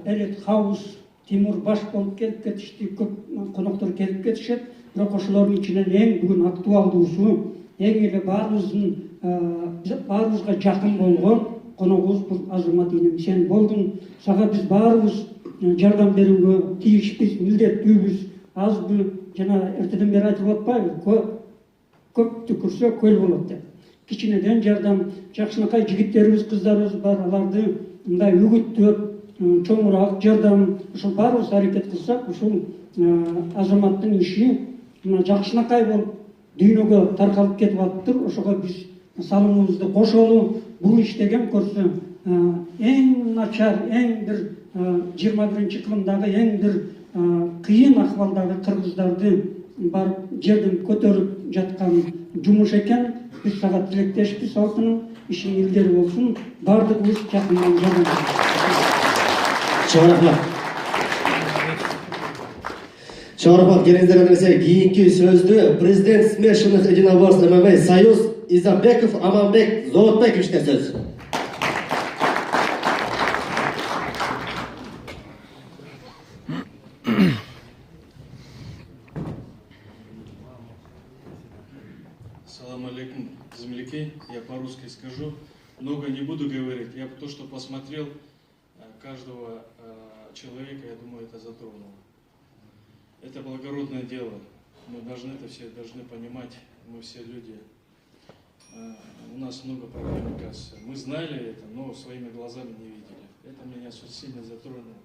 S7: Элит Хаус, Тимур Баш болуп келип кетишти. Көп коноктор келип кетишет. Бирок ошолордун ичинен эң бүгүн актуалдуусу, эң эле баарыбызга жакын болгон коногубуз бул Азамат инем. Сен болдуң. Сага биз баарыбыз жардам берүүгө тийишпиз, милдеттүүбүз. Азбы жана эртеден бери айтып атпайбы? Көп түкүрсө көл болот деп. Кичинеден жардам, Жакшынакай жигиттерибиз, кыздарыбыз бар, аларды мындай үгүттөп, чоңураак жардам, ушул баарыбыз аракет кылсак, ушул Азаматтын иши мына Жакшынакай болуп дүйнөгө таркалып кетип атыптыр. Ошого биз салымыбызды кошолу. Бул иш деген көрсө эң начар, эң бир 21-кылымдагы эң бир кыйын акыбалдагы кыргыздарды барып жерден көтөрүп жаткан жумуш экен. Биз сага тилектешпиз, алтыным ишиң илгери болсун. Бардыгыбыз жакындан жардам беребиз.
S2: Чоң рахмат. Чоң рахмат. Келиңиздер десе, кийинки сөздү президент смешанных единоборств ММА Союз Изабеков Аманбек Зоотбековичке сөз.
S8: Ассаламу алейкум, земляки. Я по-русски скажу. Много не буду говорить. Я то, что посмотрел каждого человека, я думаю, это затронуло. Это благородное дело. Мы должны это все понимать. Мы все люди. У нас много проблем, оказывается. Мы знали это, но своими глазами не видели. Это меня сильно затронуло.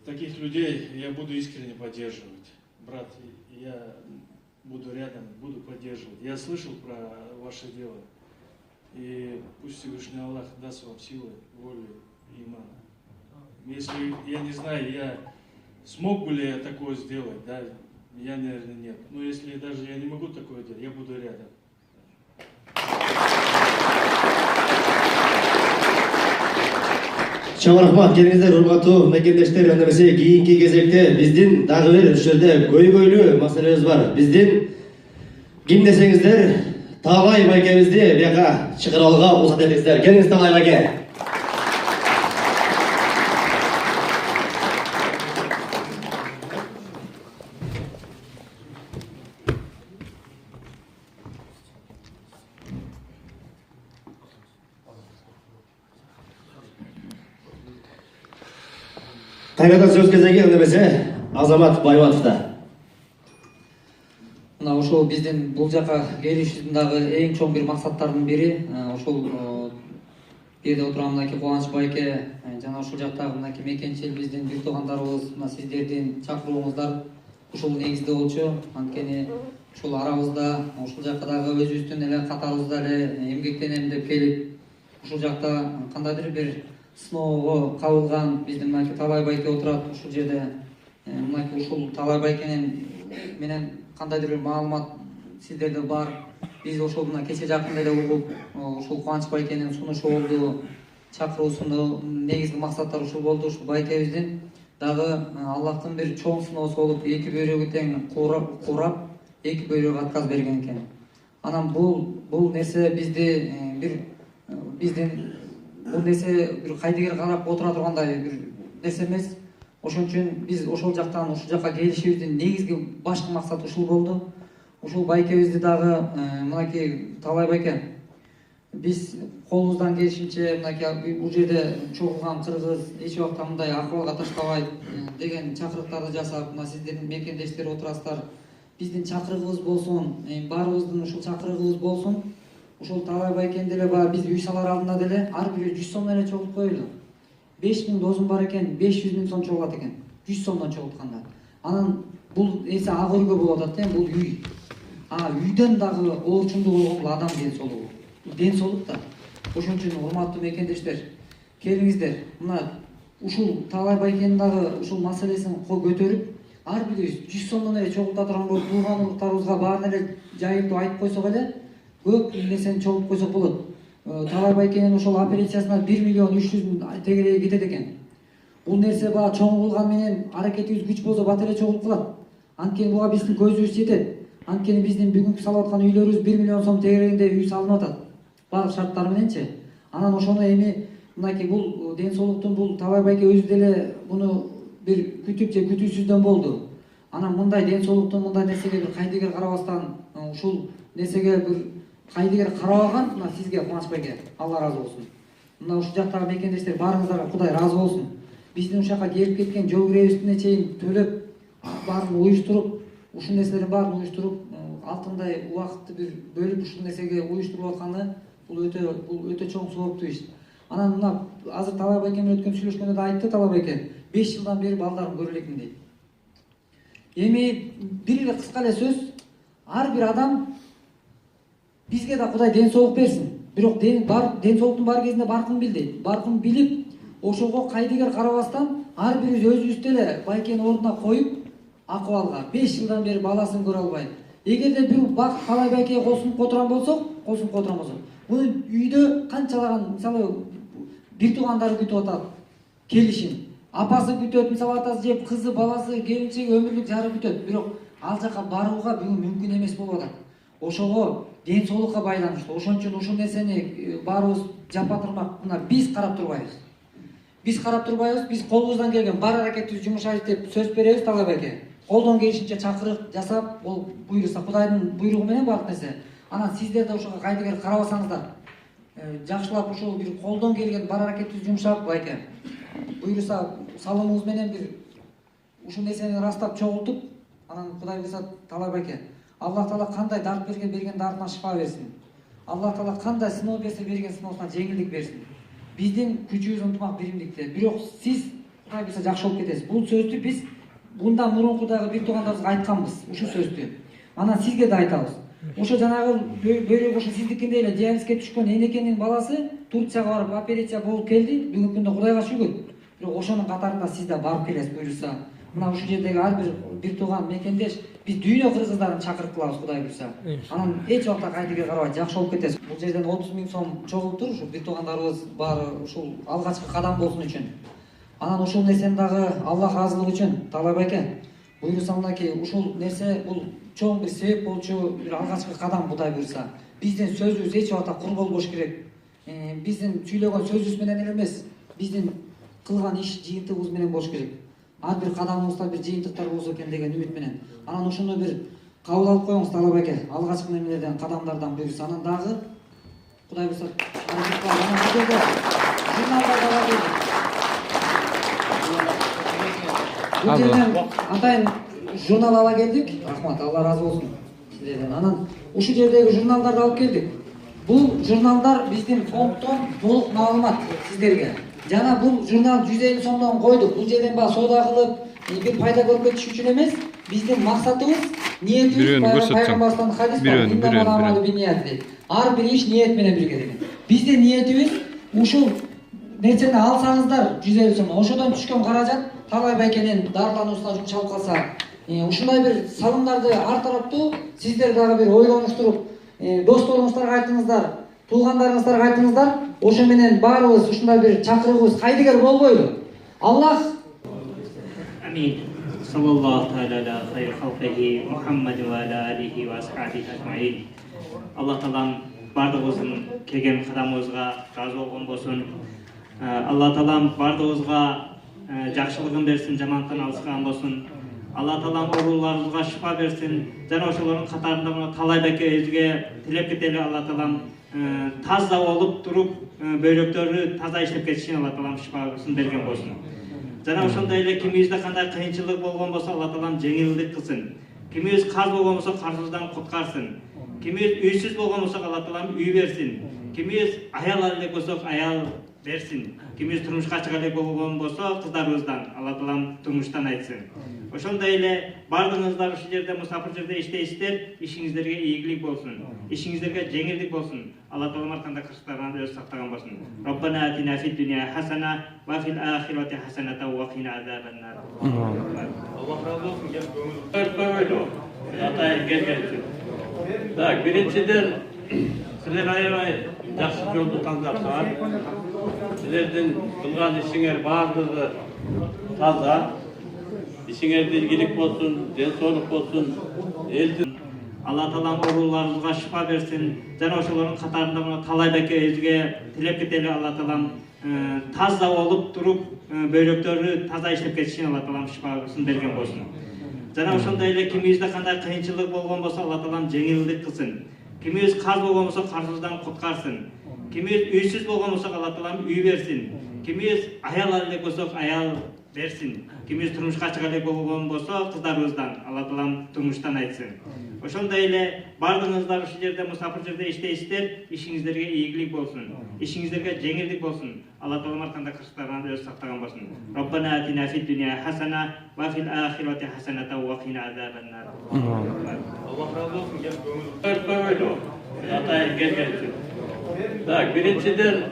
S8: Таких людей я буду искренне поддерживать. Брат, я буду рядом, буду поддерживать. Я слышал про ваше дело. И пусть Всевышний Аллах даст вам силы, воли и имана. Если, я не знаю, я смог бы ли я такое сделать, да, я, наверное, нет. Но если даже я не могу такое делать, я буду рядом.
S2: Чоң рахмат. Келиңиздер, урматтуу мекендештер, өндөрмөсө кийинки кезекте биздин дагы бир ушул көйгөйлүү маселебиз бар. Биздин ким десеңиздер, Талай байкебизди бияка чыгарууга уруксат этиңиздер. Келиңиз Талай байке. Кайрадан сөз кезеги өндөрмөсө Азамат Байбатовда.
S3: Мына ошол биздин бул жака келишибиздин дагы эң чоң бир максаттардын бири ошол бирде отурган мынакей Кубаныч байке жана ушул жактагы мынакей мекенчил биздин бир туугандарыбыз, мына сиздердин чакырууңуздар ушул негизде болчу. Анткени ушул арабызда ушул жакка дагы өзүбүздүн эле катарыбызда эле эмгектенем деп келип ушул жакта кандайдыр бир сыноого кабылган биздин мынакей Талай байке отурат. Ушул жерде мынакей ушул Талай байкенин менен кандайдыр бир маалымат сиздерде бар. Биз ошол мына кече жакында эле угуп, ушул Кубаныч байкенин сунушу болду, чакыруусунун негизги максаттары ушул болду. Ушул байкебиздин дагы Аллахтын бир чоң сыноосу болуп, эки бөйрөгү тең курап, эки бөйрөгү отказ берген экен. Анан бул нерсе бизди бул нерсе бир кайдыгер карап отура тургандай бир нерсе эмес. Ошон үчүн биз ошол жактан ушул жакка келишибиздин негизги башкы максаты ушул болду. Ушул байкебизди дагы мынакей Талай байке биз колубуздан келишинче мынакей бул жерде чогулган кыргыз эч убакта мындай акыбалга таштабайт деген чакырыктарды жасап, мына сиздердин мекендештер отурасыздар. Биздин чакырыгыбыз болсун, баарыбыздын ушул чакырыгыбыз болсун. ушул Талай Байкен деле баягы биз үй салар алдында деле ар бир 100 сомдон эле чогулуп коелу. 5000 дозум бар экен, 500 000 сом чогулат экен. 100 сомдон чогултканда. Анан бул эсе агыргө болуп атат, бул үй. Үйдөн дагы оорчундуу болгон бул адам ден соолугу. Ден соолук да. Ошон үчүн урматтуу мекендештер, келиңиздер. Мына ушул Талай Байкендин дагы ушул маселесин көтөрүп, ар бирибиз 100 сомдон эле чогулта турган болуп, туугандыктарыбызга баарын эле жайылтып айтып койсок эле, көп нерсени чогултуп койсок болот. Талай Байкенин ошол операциясына 1 миллион 300 000 тегереги кетет экен. Бул нерсе баягы чоң кылган менен аракетибиз күч болсо бат эле чогулуп калат. Анткени буга биздин көзүбүз жетет. Анткени биздин бүгүнкү салып аткан үйлөрүбүз 1 миллион сом тегерегинде үй салынып атат. Баардык шарттары мененчи. Анан ошону эми мынакей бул ден соолуктун бул Талай Байке өзү деле буну бир күтүп же күтүүсүздөн болду. Анан мындай ден соолуктун мындай нерсеге бир кайдыгер карабастан ушул нерсеге бир кайдыгер карабаган мына сизге Кубаныч байке, Алла разы болсун. Мына ушул жактагы мекендештер баарыңыздарга Кудай разы болсун. Биздин ушул жака келип кеткен жол киребиздине чейин төлөп, баарын уюштуруп, ушул нерселердин баарын уюштуруп, алтындай убакытты бир бөлүп ушул нерсеге уюштуруп атканы бул өтө чоң сооптуу иш. Анан мына азыр Талай Байке менен өткөн сүйлөшкөндө да айтты Талай Байке, 5 жылдан бери балдарым көрө элекмин дейт. Эми бир эле кыска эле сөз, ар бир адам бизге да Кудай ден соолук берсин. Бирок ден соолуктун бар кезинде баркын бил дейт. Баркын билип, ошого кайдыгер карабастан ар бирибиз өзүбүз деле Байкенин ордуна коюп, акыбалга 5 жылдан бери баласын көрө албай. Эгерде бир бак Талай Байкеге кол сунуп отурган болсок, бунун үйдө канчалаган, мисалы, бир туугандары күтүп атат, келишин. Апасы күтөт, мисалы атасы жеп, кызы, баласы, келинчеги, өмүрлүк жары күтөт. Бирок ал жака барууга бүгүн мүмкүн эмес болуп атат. Ошого ден соолукка байланыштуу. Ошон үчүн ушул нерсени баарыбыз жапатырмак. Мына биз карап турбайбыз. Биз колубуздан келген бар аракетибизди жумушайбыз деп сөз беребиз Талай Байке. Колдон келишинче чакырык жасап, ол буйруса Кудайдын буйругу менен баардык нерсе. Анан сиздер да ошого кайдыгер карабасаңыздар, жакшылап ошол бир колдон келген бар аракетибизди жумшап Байке, буйруса салымыбыз менен бир ушул нерсени ырастап чогултуп, анан Кудай буйруса Талай Байке, Аллах Таала кандай дарт берген дартына шифа берсин. Аллах Таала кандай сыноо берсе берген сыноосуна жеңилдик берсин. Биздин күчүбүз ынтымак биримдикте. Бирок сиз Кудай буйруса жакшы болуп кетесиз. Бул сөздү биз мындан мурунку дагы бир туугандарыбызга айтканбыз, ушул сөздү. Анан сизге да айтабыз. Ошо жанагы бөйрөк ошо сиздикиндей эле диализге түшкөн энекенин баласы Турцияга барып операция болуп келди. Бүгүнкү күндө Кудайга шүгүр. Бирок ошонун катарында сиз да барып келесиз буйруса. Мына ушул жердеги ар бир тууган мекендеш биз дүйнө кыргыздарын чакырып кылабыз Кудай буйруса. Анан эч убакта кайдыгер карабай жакшы болуп кетесиз. Бул жерден 30 000 сом чогулуп тур, ушул бир туугандарыбыз баары ушул алгачкы кадам болсун үчүн. Анан ушул нерсени дагы Аллах разылыгы үчүн Талай Байке буйруса мынакей ушул нерсе бул чоң бир себеп болчу бир алгачкы кадам Кудай буйруса. Биздин сөзүбүз эч убакта кур болбош керек. Биздин сүйлөгөн сөзүбүз менен эле эмес, биздин кылган иш жыйынтыгыбыз менен болуш керек. Ар бир кадамыбызда бир жыйынтыктар болсо экен деген үмүт менен. Анан ошону бир кабыл алып коюңуз Талай Байке, алгачкы немелерден, кадамдардан буйруса. Анан дагы Кудай буйруса бул жерден атайын журнал ала келдик. Рахмат, Алла разы болсун сиздерден. Анан ушул жердеги журналдарды алып келдик. Бул журналдар биздин фонддон толук маалымат сиздерге. Жана бул журнал 150 сомдон койдук. Бул жерден баягы соода кылып, бир пайда көрүп кетиш үчүн эмес. Биздин максатыбыз, ниетибиз пайгамбардан хадис бар. Ар бир иш ниет менен бирге деген. Биздин ниетибиз ушул нерсени алсаңыздар 150 сом. Ошодон түшкөн каражат Талай Байкенин дарылануусуна жумшалып калса, ушундай бир салымдарды ар тараптуу сиздер дагы бир ойлонуштуруп, досторуңуздарга айтыңыздар, туугандарыңыздарга айтыңыздар. Ошо менен баарыбыз ушундай бир чакырыгыбыз кайдыгер болбойлу. Аллах
S4: амин. Саллаллаху таала хайр халқихи Мухаммад ва аля алихи ва асхабихи ажмаин. Аллах Таалам бардыгыбыздын келген кадамыбызга разы болгон болсун. Алла Таалам бардыгыбызга жакшылыгын берсин, жамандыктан алыскан болсун. Алла Таалам ооруларыбызга шифа берсин. Жана ошолордун катарында Талай Байке өзүгө тилеп кетели. Алла Таалам таза болуп туруп, бөйрөктөрү таза иштеп кетишин Алла Таалам шифасын берген болсун. Жана ошондой эле кимибизде кандай кыйынчылык болгон болсо Алла Таалам жеңилдик кылсын. Кимибиз карыз болгон болсо карызыбыздан куткарсын. Кимиз үйсүз болгон болсок Алла таалам үй берсин. Кимиз аял алып болсок аял берсин. Кимиз турмушка чыга элек болгон болсо кыздарыбыздан Алла таалам турмуштан айтсын. Ошондой эле бардыгыңыздар ушул жерде мусафир жерде иштейсиздер, ишиңиздерге ийгилик болсун, ишиңиздерге жеңилдик болсун. Алла таалам арканда кырсыктардан өз сактаган болсун. Роббана атина фид дуния хасана ва фил ахирати хасаната ва кина азабаннар.
S6: Allah razı olsun. Gel gönül. Öyle o. Atayın gelsin. Так, биринчиден силер аябай жакшы жолду тандапсыңар. Силердин кылган ишиңер баардыгы таза. İşinizde ilgilik olsun, den soğuk olsun, elin.
S4: Allah taolам ооруларыбызга шифа берсин. Жана ошолордун катарында мына талайбеке өзүгө тилеп кетели. Алла таолам таза болуп туруп, бөйрөктөрү таза иштеп кетишин Алла таолам шифасын берген болсун. Жана ошондой эле кимибизде кандай кыйынчылык болгон болсо Алла таолам жеңилдик кылсын. Кимибиз карыз болгон болсо карызыбыздан куткарсын. Кимибиз үйсүз болгон болсо Алла таолам үй берсин. Кимибиз аял алып болсок аял берсин. Кимибиз турмушка чыга элек болгон болсо кыздарыбыздан Алла таалам турмуштан айтсын. Ошондой эле бардыгыңыздар ушул жерде мусафир жерде иштейсиздер, ишиңиздерге ийгилик болсун, ишиңиздерге жеңилдик болсун. Алла таалам арканда кырсыктардан өз сактаган болсун. Роббана атина фид дуния хасана ва фил ахирати хасаната ва кина азабаннар.
S6: Allah razı olsun. Gel gönül. Öyle o. Atayın gelsin. Так, биринчиден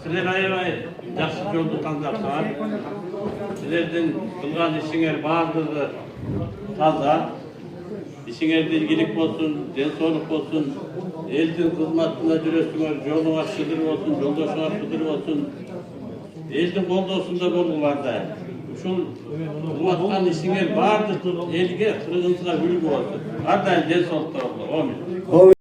S6: силер аябай жакшы жолду тандапсыңар. Силердин кылган ишиңер баардыгы таза. İşinizde ilgilik olsun, den soğuk olsun, elin kızmatında жүрөсүңөр, жолуңар шыдыр болсун, жолдошуңар шыдыр болсун, элдин колдоосунда болуңарда. Ушул кылаткан ишиңер баардык элге, кыргызга үлгү болсун. Ар дайым ден соолукта болсун.